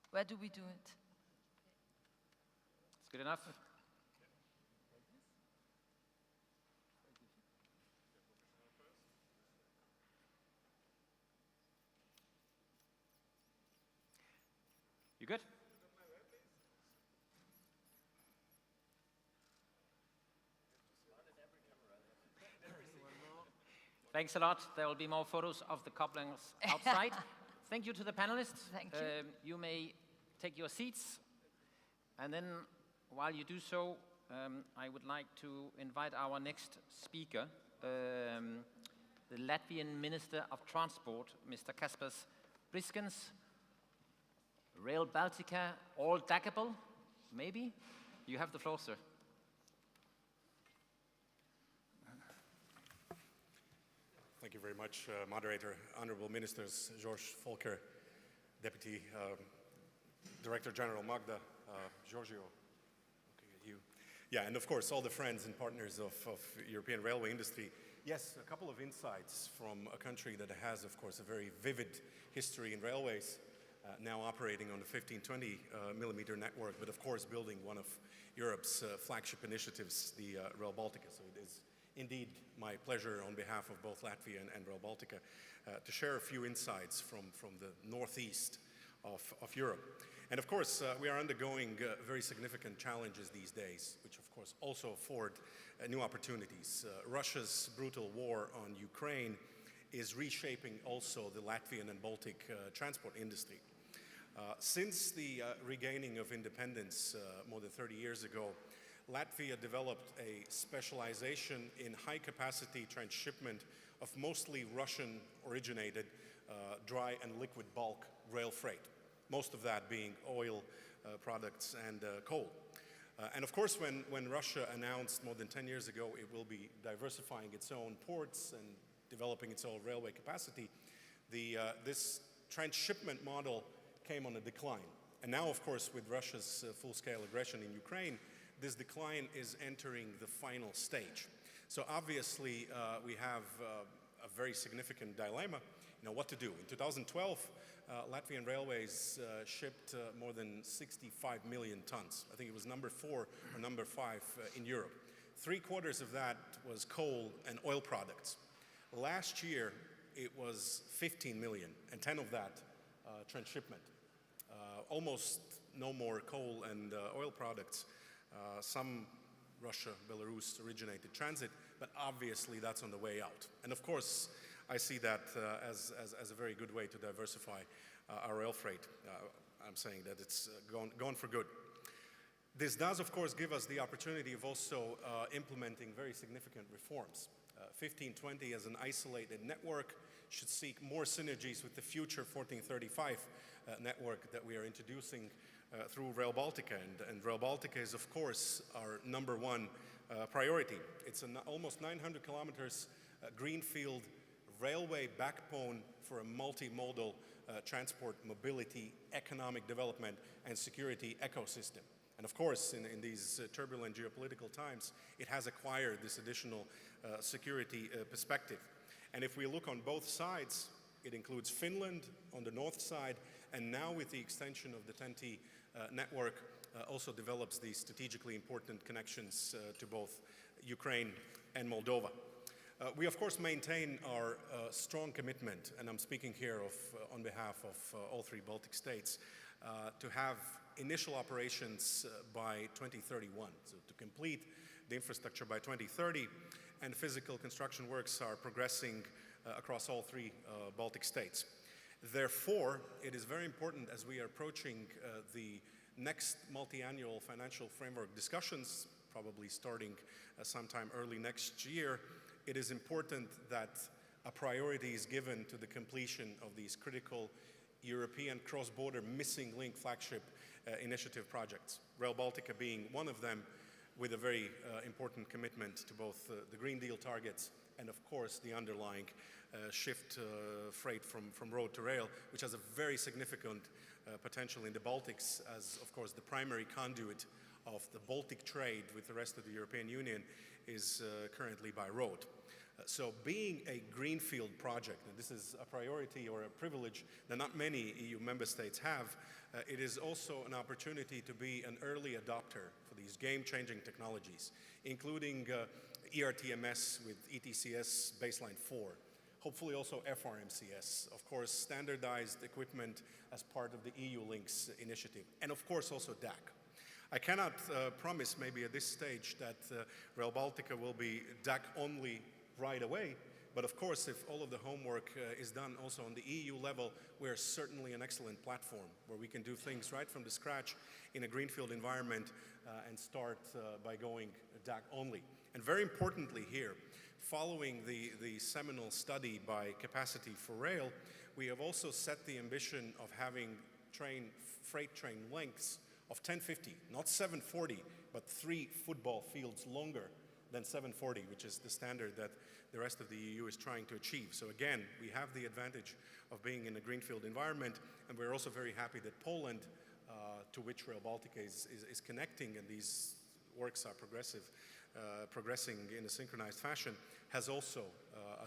Where do we do it? It's good enough. You good? Thanks a lot. There will be more photos of the couplings outside. Thank you to the panelists. Thank you. You may take your seats. And then, while you do so, I would like to invite our next speaker, the Latvian Minister of Transport, Mr. Kaspars Briskens. Rail Baltica, all DACable, maybe? You have the floor, sir. Thank you very much, moderator, honorable ministers, George Volker, Deputy Director General Magda, Giorgio. Okay, you. Yeah, and of course, all the friends and partners of European railway industry. Yes, a couple of insights from a country that has, of course, a very vivid history in railways, now operating on the 15-20 millimeter network, but of course building one of Europe's flagship initiatives, the Rail Baltica. So it is indeed my pleasure on behalf of both Latvia and Rail Baltica to share a few insights from the northeast of Europe. And of course, we are undergoing very significant challenges these days, which of course also afford new opportunities. Russia's brutal war on Ukraine is reshaping also the Latvian and Baltic transport industry. Since the regaining of independence more than 30 years ago, Latvia developed a specialization in high-capacity transshipment of mostly Russian-originated dry and liquid bulk rail freight, most of that being oil products and coal. And of course, when Russia announced more than 10 years ago it will be diversifying its own ports and developing its own railway capacity, this transshipment model came on a decline. And now, of course, with Russia's full-scale aggression in Ukraine, this decline is entering the final stage. So obviously, we have a very significant dilemma, what to do. In 2012, Latvian Railways shipped more than 65 million tons. I think it was number 4 or number 5 in Europe. 3/4 of that was coal and oil products. Last year, it was 15 million, and 10 of that transshipment. Almost no more coal and oil products. Some Russia, Belarus originated transit, but obviously that's on the way out. And of course, I see that as a very good way to diversify our rail freight. I'm saying that it's gone for good. This does, of course, give us the opportunity of also implementing very significant reforms. 1520 as an isolated network should seek more synergies with the future 1435 network that we are introducing through Rail Baltica. And Rail Baltica is, of course, our #1 priority. It's an almost 900 kilometers greenfield railway backbone for a multimodal transport, mobility, economic development, and security ecosystem. And of course, in these turbulent geopolitical times, it has acquired this additional security perspective. And if we look on both sides, it includes Finland on the north side, and now with the extension of the TEN-T network, also develops these strategically important connections to both Ukraine and Moldova. We, of course, maintain our strong commitment, and I'm speaking here on behalf of all 3 Baltic states, to have initial operations by 2031, so to complete the infrastructure by 2030, and physical construction works are progressing across all 3 Baltic states. Therefore, it is very important as we are approaching the next multi-annual financial framework discussions, probably starting sometime early next year, it is important that a priority is given to the completion of these critical European cross-border missing link flagship initiative projects, Rail Baltica being one of them, with a very important commitment to both the Green Deal targets and, of course, the underlying shift freight from road to rail, which has a very significant potential in the Baltics as, of course, the primary conduit of the Baltic trade with the rest of the European Union is currently by road. So being a greenfield project, and this is a priority or a privilege that not many EU member states have, it is also an opportunity to be an early adopter for these game-changing technologies, including ERTMS with ETCS Baseline 4, hopefully also FRMCS, of course standardized equipment as part of the EU Links initiative, and of course also DAC. I cannot promise maybe at this stage that Rail Baltica will be DAC only right away, but of course if all of the homework is done also on the EU level, we're certainly an excellent platform where we can do things right from the scratch in a greenfield environment and start by going DAC only. And very importantly here, following the seminal study by Capacity for Rail, we have also set the ambition of having freight train lengths of 1050, not 740, but 3 football fields longer than 740, which is the standard that the rest of the EU is trying to achieve. So again, we have the advantage of being in a greenfield environment, and we're also very happy that Poland, to which Rail Baltica is connecting, and these works are progressing in a synchronized fashion, has also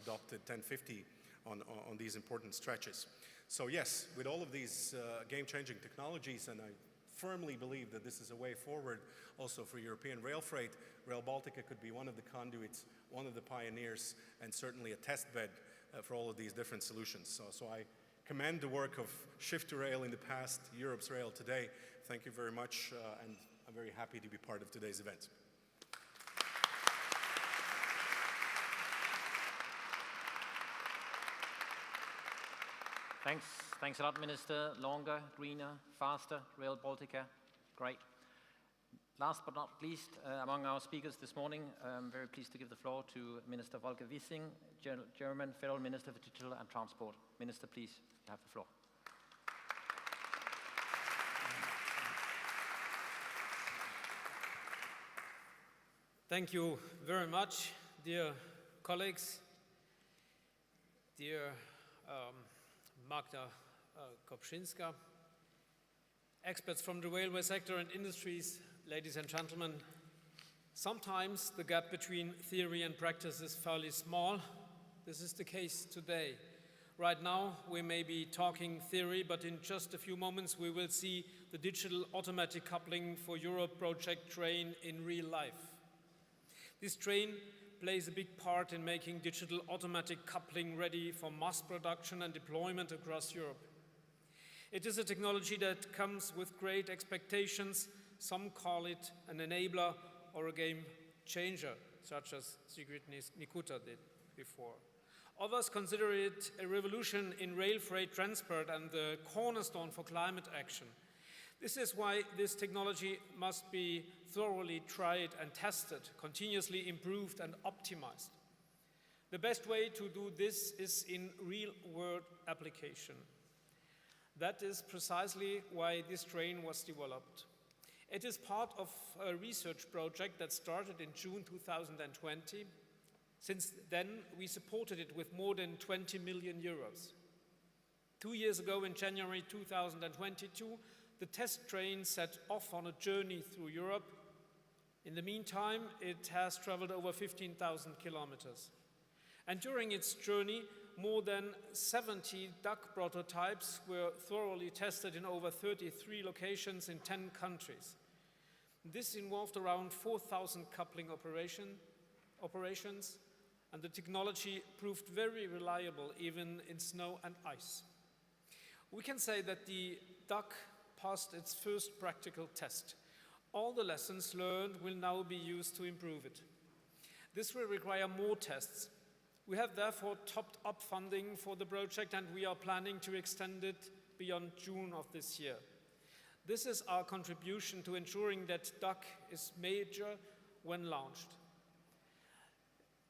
adopted 1050 on these important stretches. So yes, with all of these game-changing technologies, and I firmly believe that this is a way forward also for European rail freight, Rail Baltica could be one of the conduits, one of the pioneers, and certainly a test bed for all of these different solutions. So I commend the work of Shift2Rail in the past, Europe's Rail today. Thank you very much, and I'm very happy to be part of today's event. Thanks a lot, Minister. Longer, greener, faster, Rail Baltica. Great. Last but not least, among our speakers this morning, I'm very pleased to give the floor to Minister Volker Wissing, German Federal Minister for Digital and Transport. Minister, please, you have the floor. Thank you very much, dear colleagues, dear Magda Kopczynska, experts from the railway sector and industries, ladies and gentlemen. Sometimes the gap between theory and practice is fairly small. This is the case today. Right now, we may be talking theory, but in just a few moments, we will see the digital automatic coupling for Europe project train in real life. This train plays a big part in making digital automatic coupling ready for mass production and deployment across Europe. It is a technology that comes with great expectations. Some call it an enabler or a game changer, such as Sigrid Nikuta did before. Others consider it a revolution in rail freight transport and the cornerstone for climate action. This is why this technology must be thoroughly tried and tested, continuously improved and optimized. The best way to do this is in real-world application. That is precisely why this train was developed. It is part of a research project that started in June 2020. Since then, we supported it with more than 20 million euros. 2 years ago, in January 2022, the test train set off on a journey through Europe. In the meantime, it has traveled over 15,000 kilometers. And during its journey, more than 70 DAC prototypes were thoroughly tested in over 33 locations in 10 countries. This involved around 4,000 coupling operations, and the technology proved very reliable even in snow and ice. We can say that the DAC passed its first practical test. All the lessons learned will now be used to improve it. This will require more tests. We have therefore topped up funding for the project, and we are planning to extend it beyond June of this year. This is our contribution to ensuring that DAC is major when launched.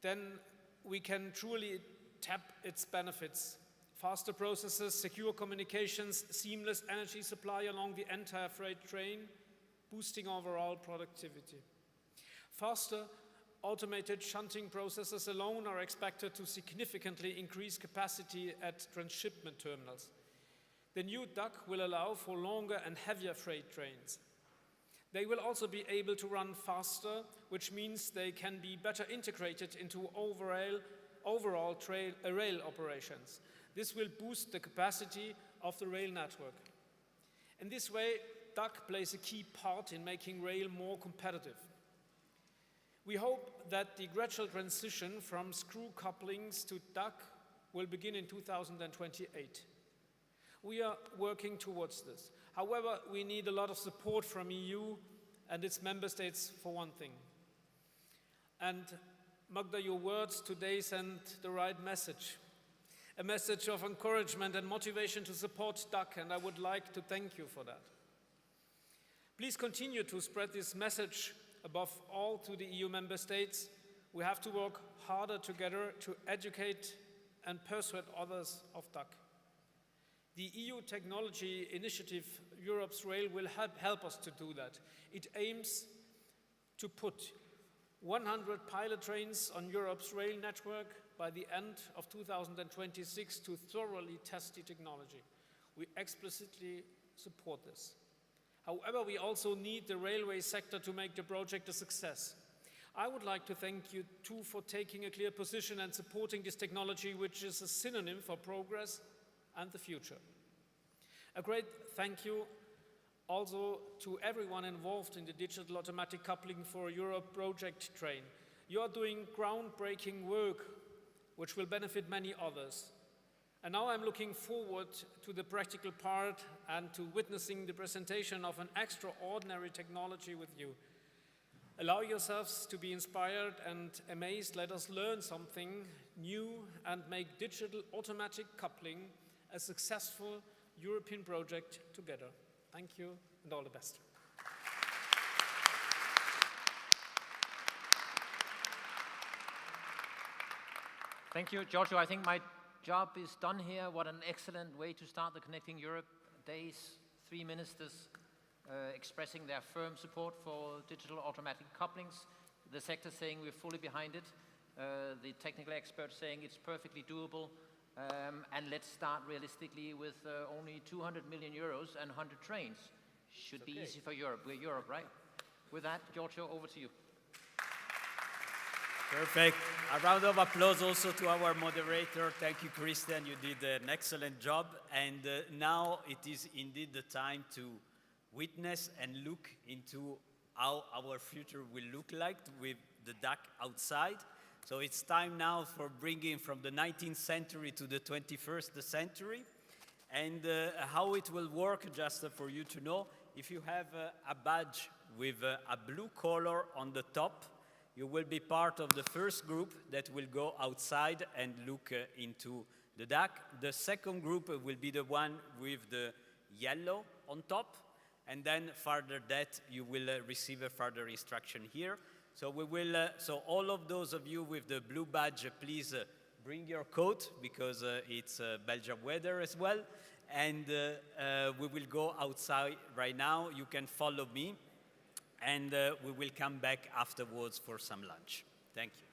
Then we can truly tap its benefits. Faster processes, secure communications, seamless energy supply along the entire freight train, boosting overall productivity. Faster automated shunting processes alone are expected to significantly increase capacity at transshipment terminals. The new DAC will allow for longer and heavier freight trains. They will also be able to run faster, which means they can be better integrated into overall rail operations. This will boost the capacity of the rail network. In this way, DAC plays a key part in making rail more competitive. We hope that the gradual transition from screw couplings to DAC will begin in 2028. We are working towards this. However, we need a lot of support from EU and its member states for one thing. And Magda, your words today send the right message. A message of encouragement and motivation to support DAC, and I would like to thank you for that. Please continue to spread this message above all to the EU member states. We have to work harder together to educate and persuade others of DAC. The EU technology initiative, Europe's Rail, will help us to do that. It aims to put 100 pilot trains on Europe's rail network by the end of 2026 to thoroughly test the technology. We explicitly support this. However, we also need the railway sector to make the project a success. I would like to thank you too for taking a clear position and supporting this technology, which is a synonym for progress and the future. A great thank you also to everyone involved in the Digital Automatic Coupling for Europe project train. You are doing groundbreaking work which will benefit many others. And now I'm looking forward to the practical part and to witnessing the presentation of an extraordinary technology with you. Allow yourselves to be inspired and amazed. Let us learn something new and make digital automatic coupling a successful European project together. Thank you and all the best. Thank you, Giorgio. I think my job is done here. What an excellent way to start the Connecting Europe Days. 3 ministers expressing their firm support for digital automatic couplings. The sector saying we're fully behind it. The technical experts saying it's perfectly doable. And let's start realistically with only 200 million euros and 100 trains. Should be easy for Europe. We're Europe, right? With that, Giorgio, over to you. Perfect. A round of applause also to our moderator. Thank you, Christian. You did an excellent job. And now it is indeed the time to witness and look into how our future will look like with the DAC outside. So it's time now for bringing from the 19th century to the 21st century. And how it will work, just for you to know, if you have a badge with a blue color on the top, you will be part of the first group that will go outside and look into the DAC. The second group will be the one with the yellow on top. And then further that, you will receive a further instruction here. So we will. So all of those of you with the blue badge, please bring your coat because it's Belgian weather as well. And we will go outside right now. You can follow me, and we will come back afterwards for some lunch. Thank you.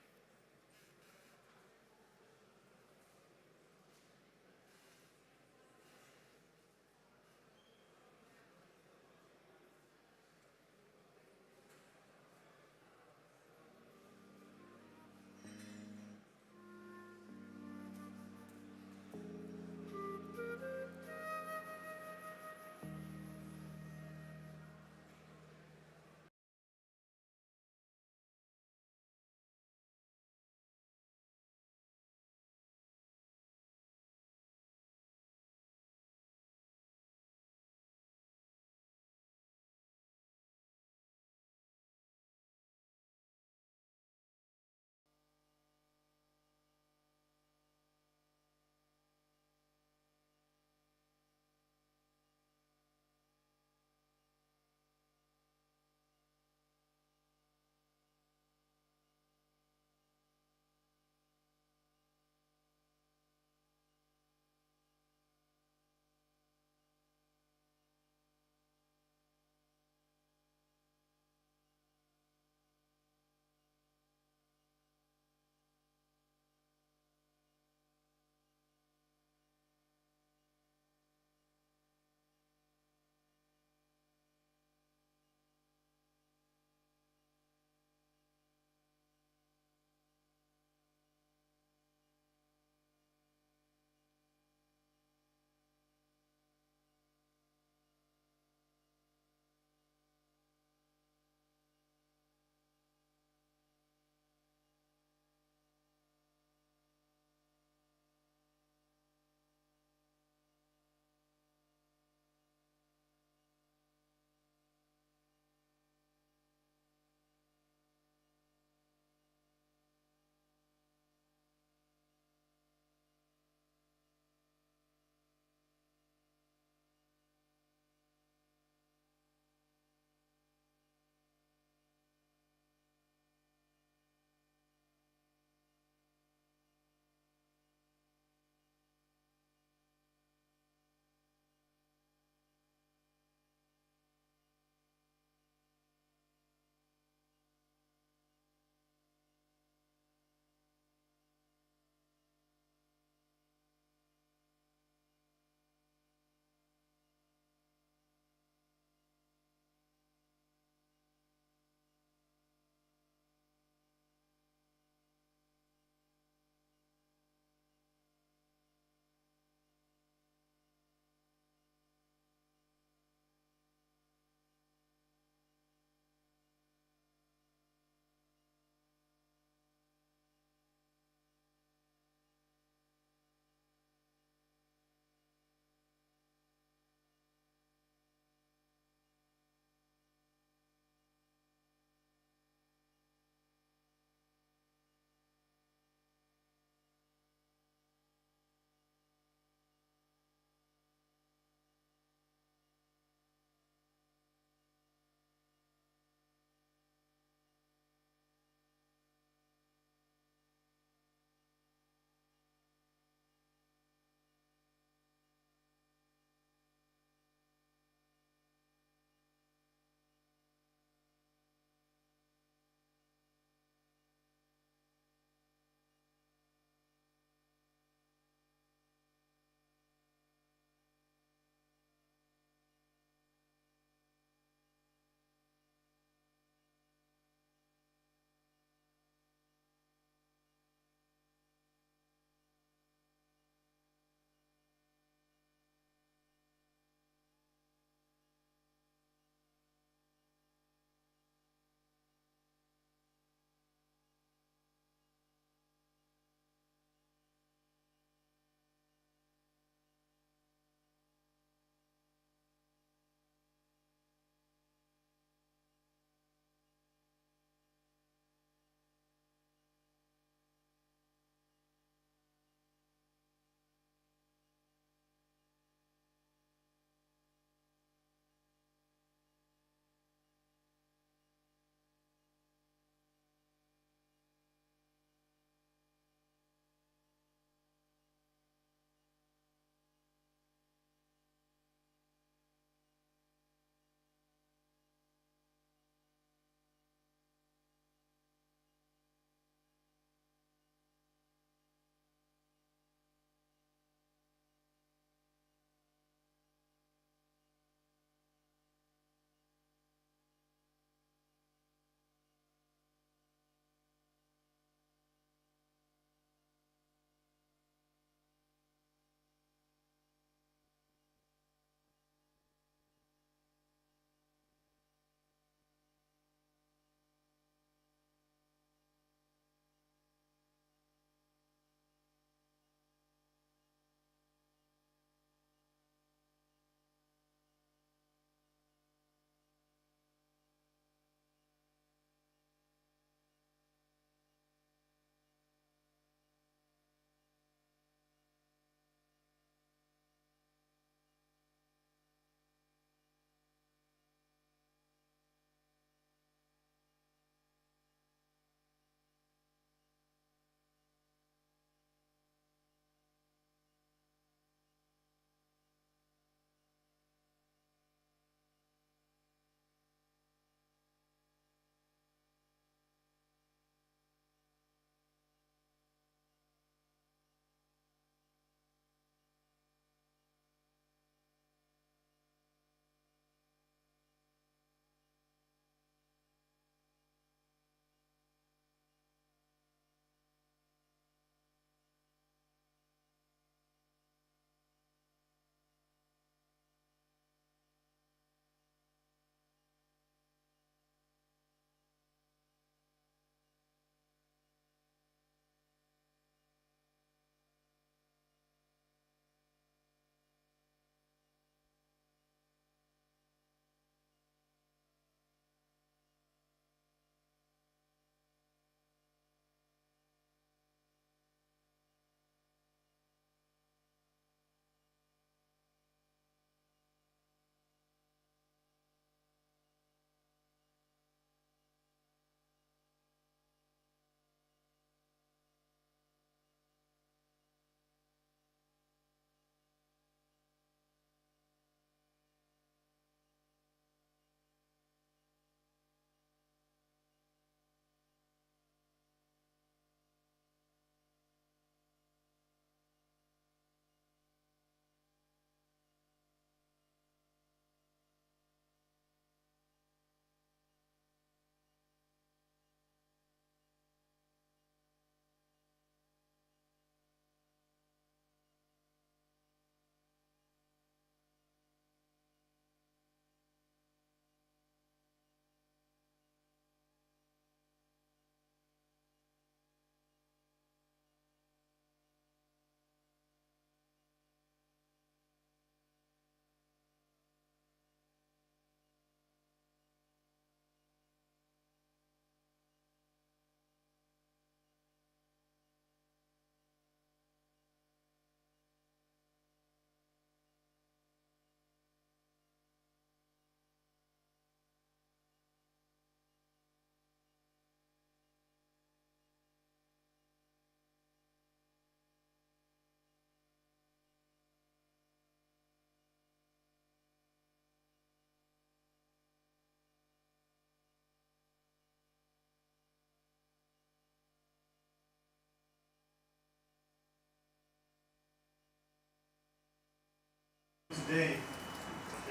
today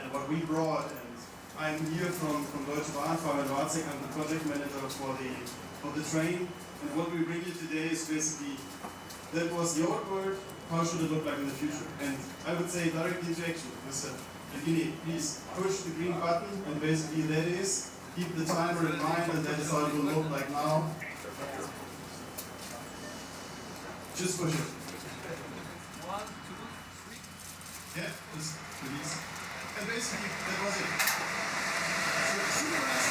and what we brought, and I'm here from Deutsche Bahn, Fabian Warzek, I'm the project manager for the train, and what we bring you today is basically, that was the old world, how should it look like in the future? And I would say direct interaction, Mr. Gini, please push the green button, and basically that is, keep the timer in mind, and that is how it will look like now. Just push it. 1, 2, 3. Yeah, just release. And basically, that was it. So, super fast.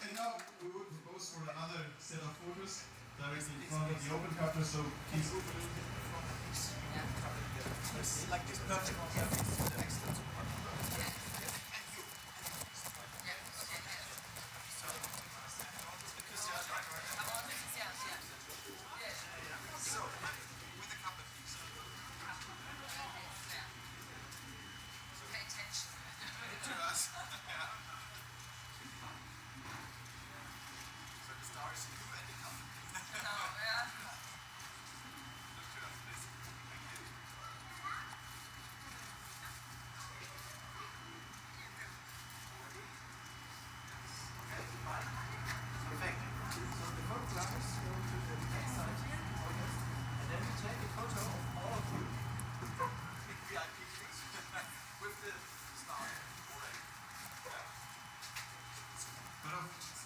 And now we would propose for another set of photos directly in front of the open coupler, so please. Like this, perfect. Excellent.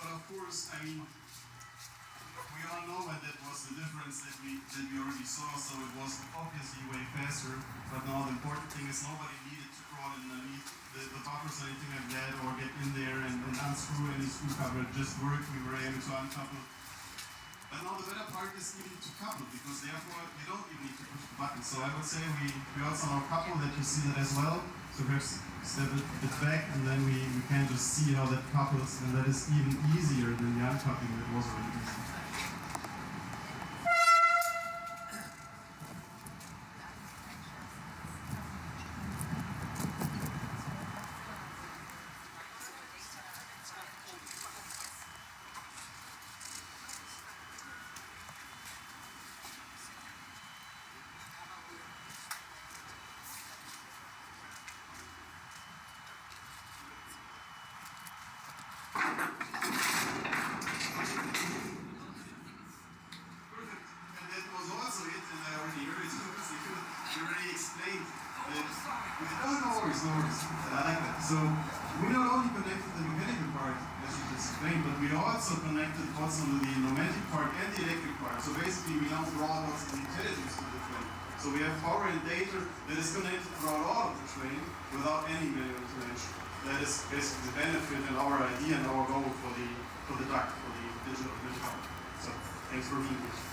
Of course, I mean, we all know that that was the difference that we already saw, so it was obviously way faster, but now the important thing is nobody needed to crawl underneath the buffers or anything like that, or get in there and unscrew any screw cover. It just worked, we were able to uncouple. But now the better part is even to couple, because therefore you don't even need to push the button. So I would say we also now couple, that you see that as well. So perhaps step it a bit back, and then we can just see how that couples, and that is even easier than the uncoupling that was already easy. So we not only connected the mechanical part, as you just explained, but we also connected also the pneumatic part and the electric part. So basically we now brought also the intelligence to the train. So we have power and data that is connected throughout all of the train without any manual intervention. That is basically the benefit and our idea and our goal for the DAC, for the digital power. So thanks for being here.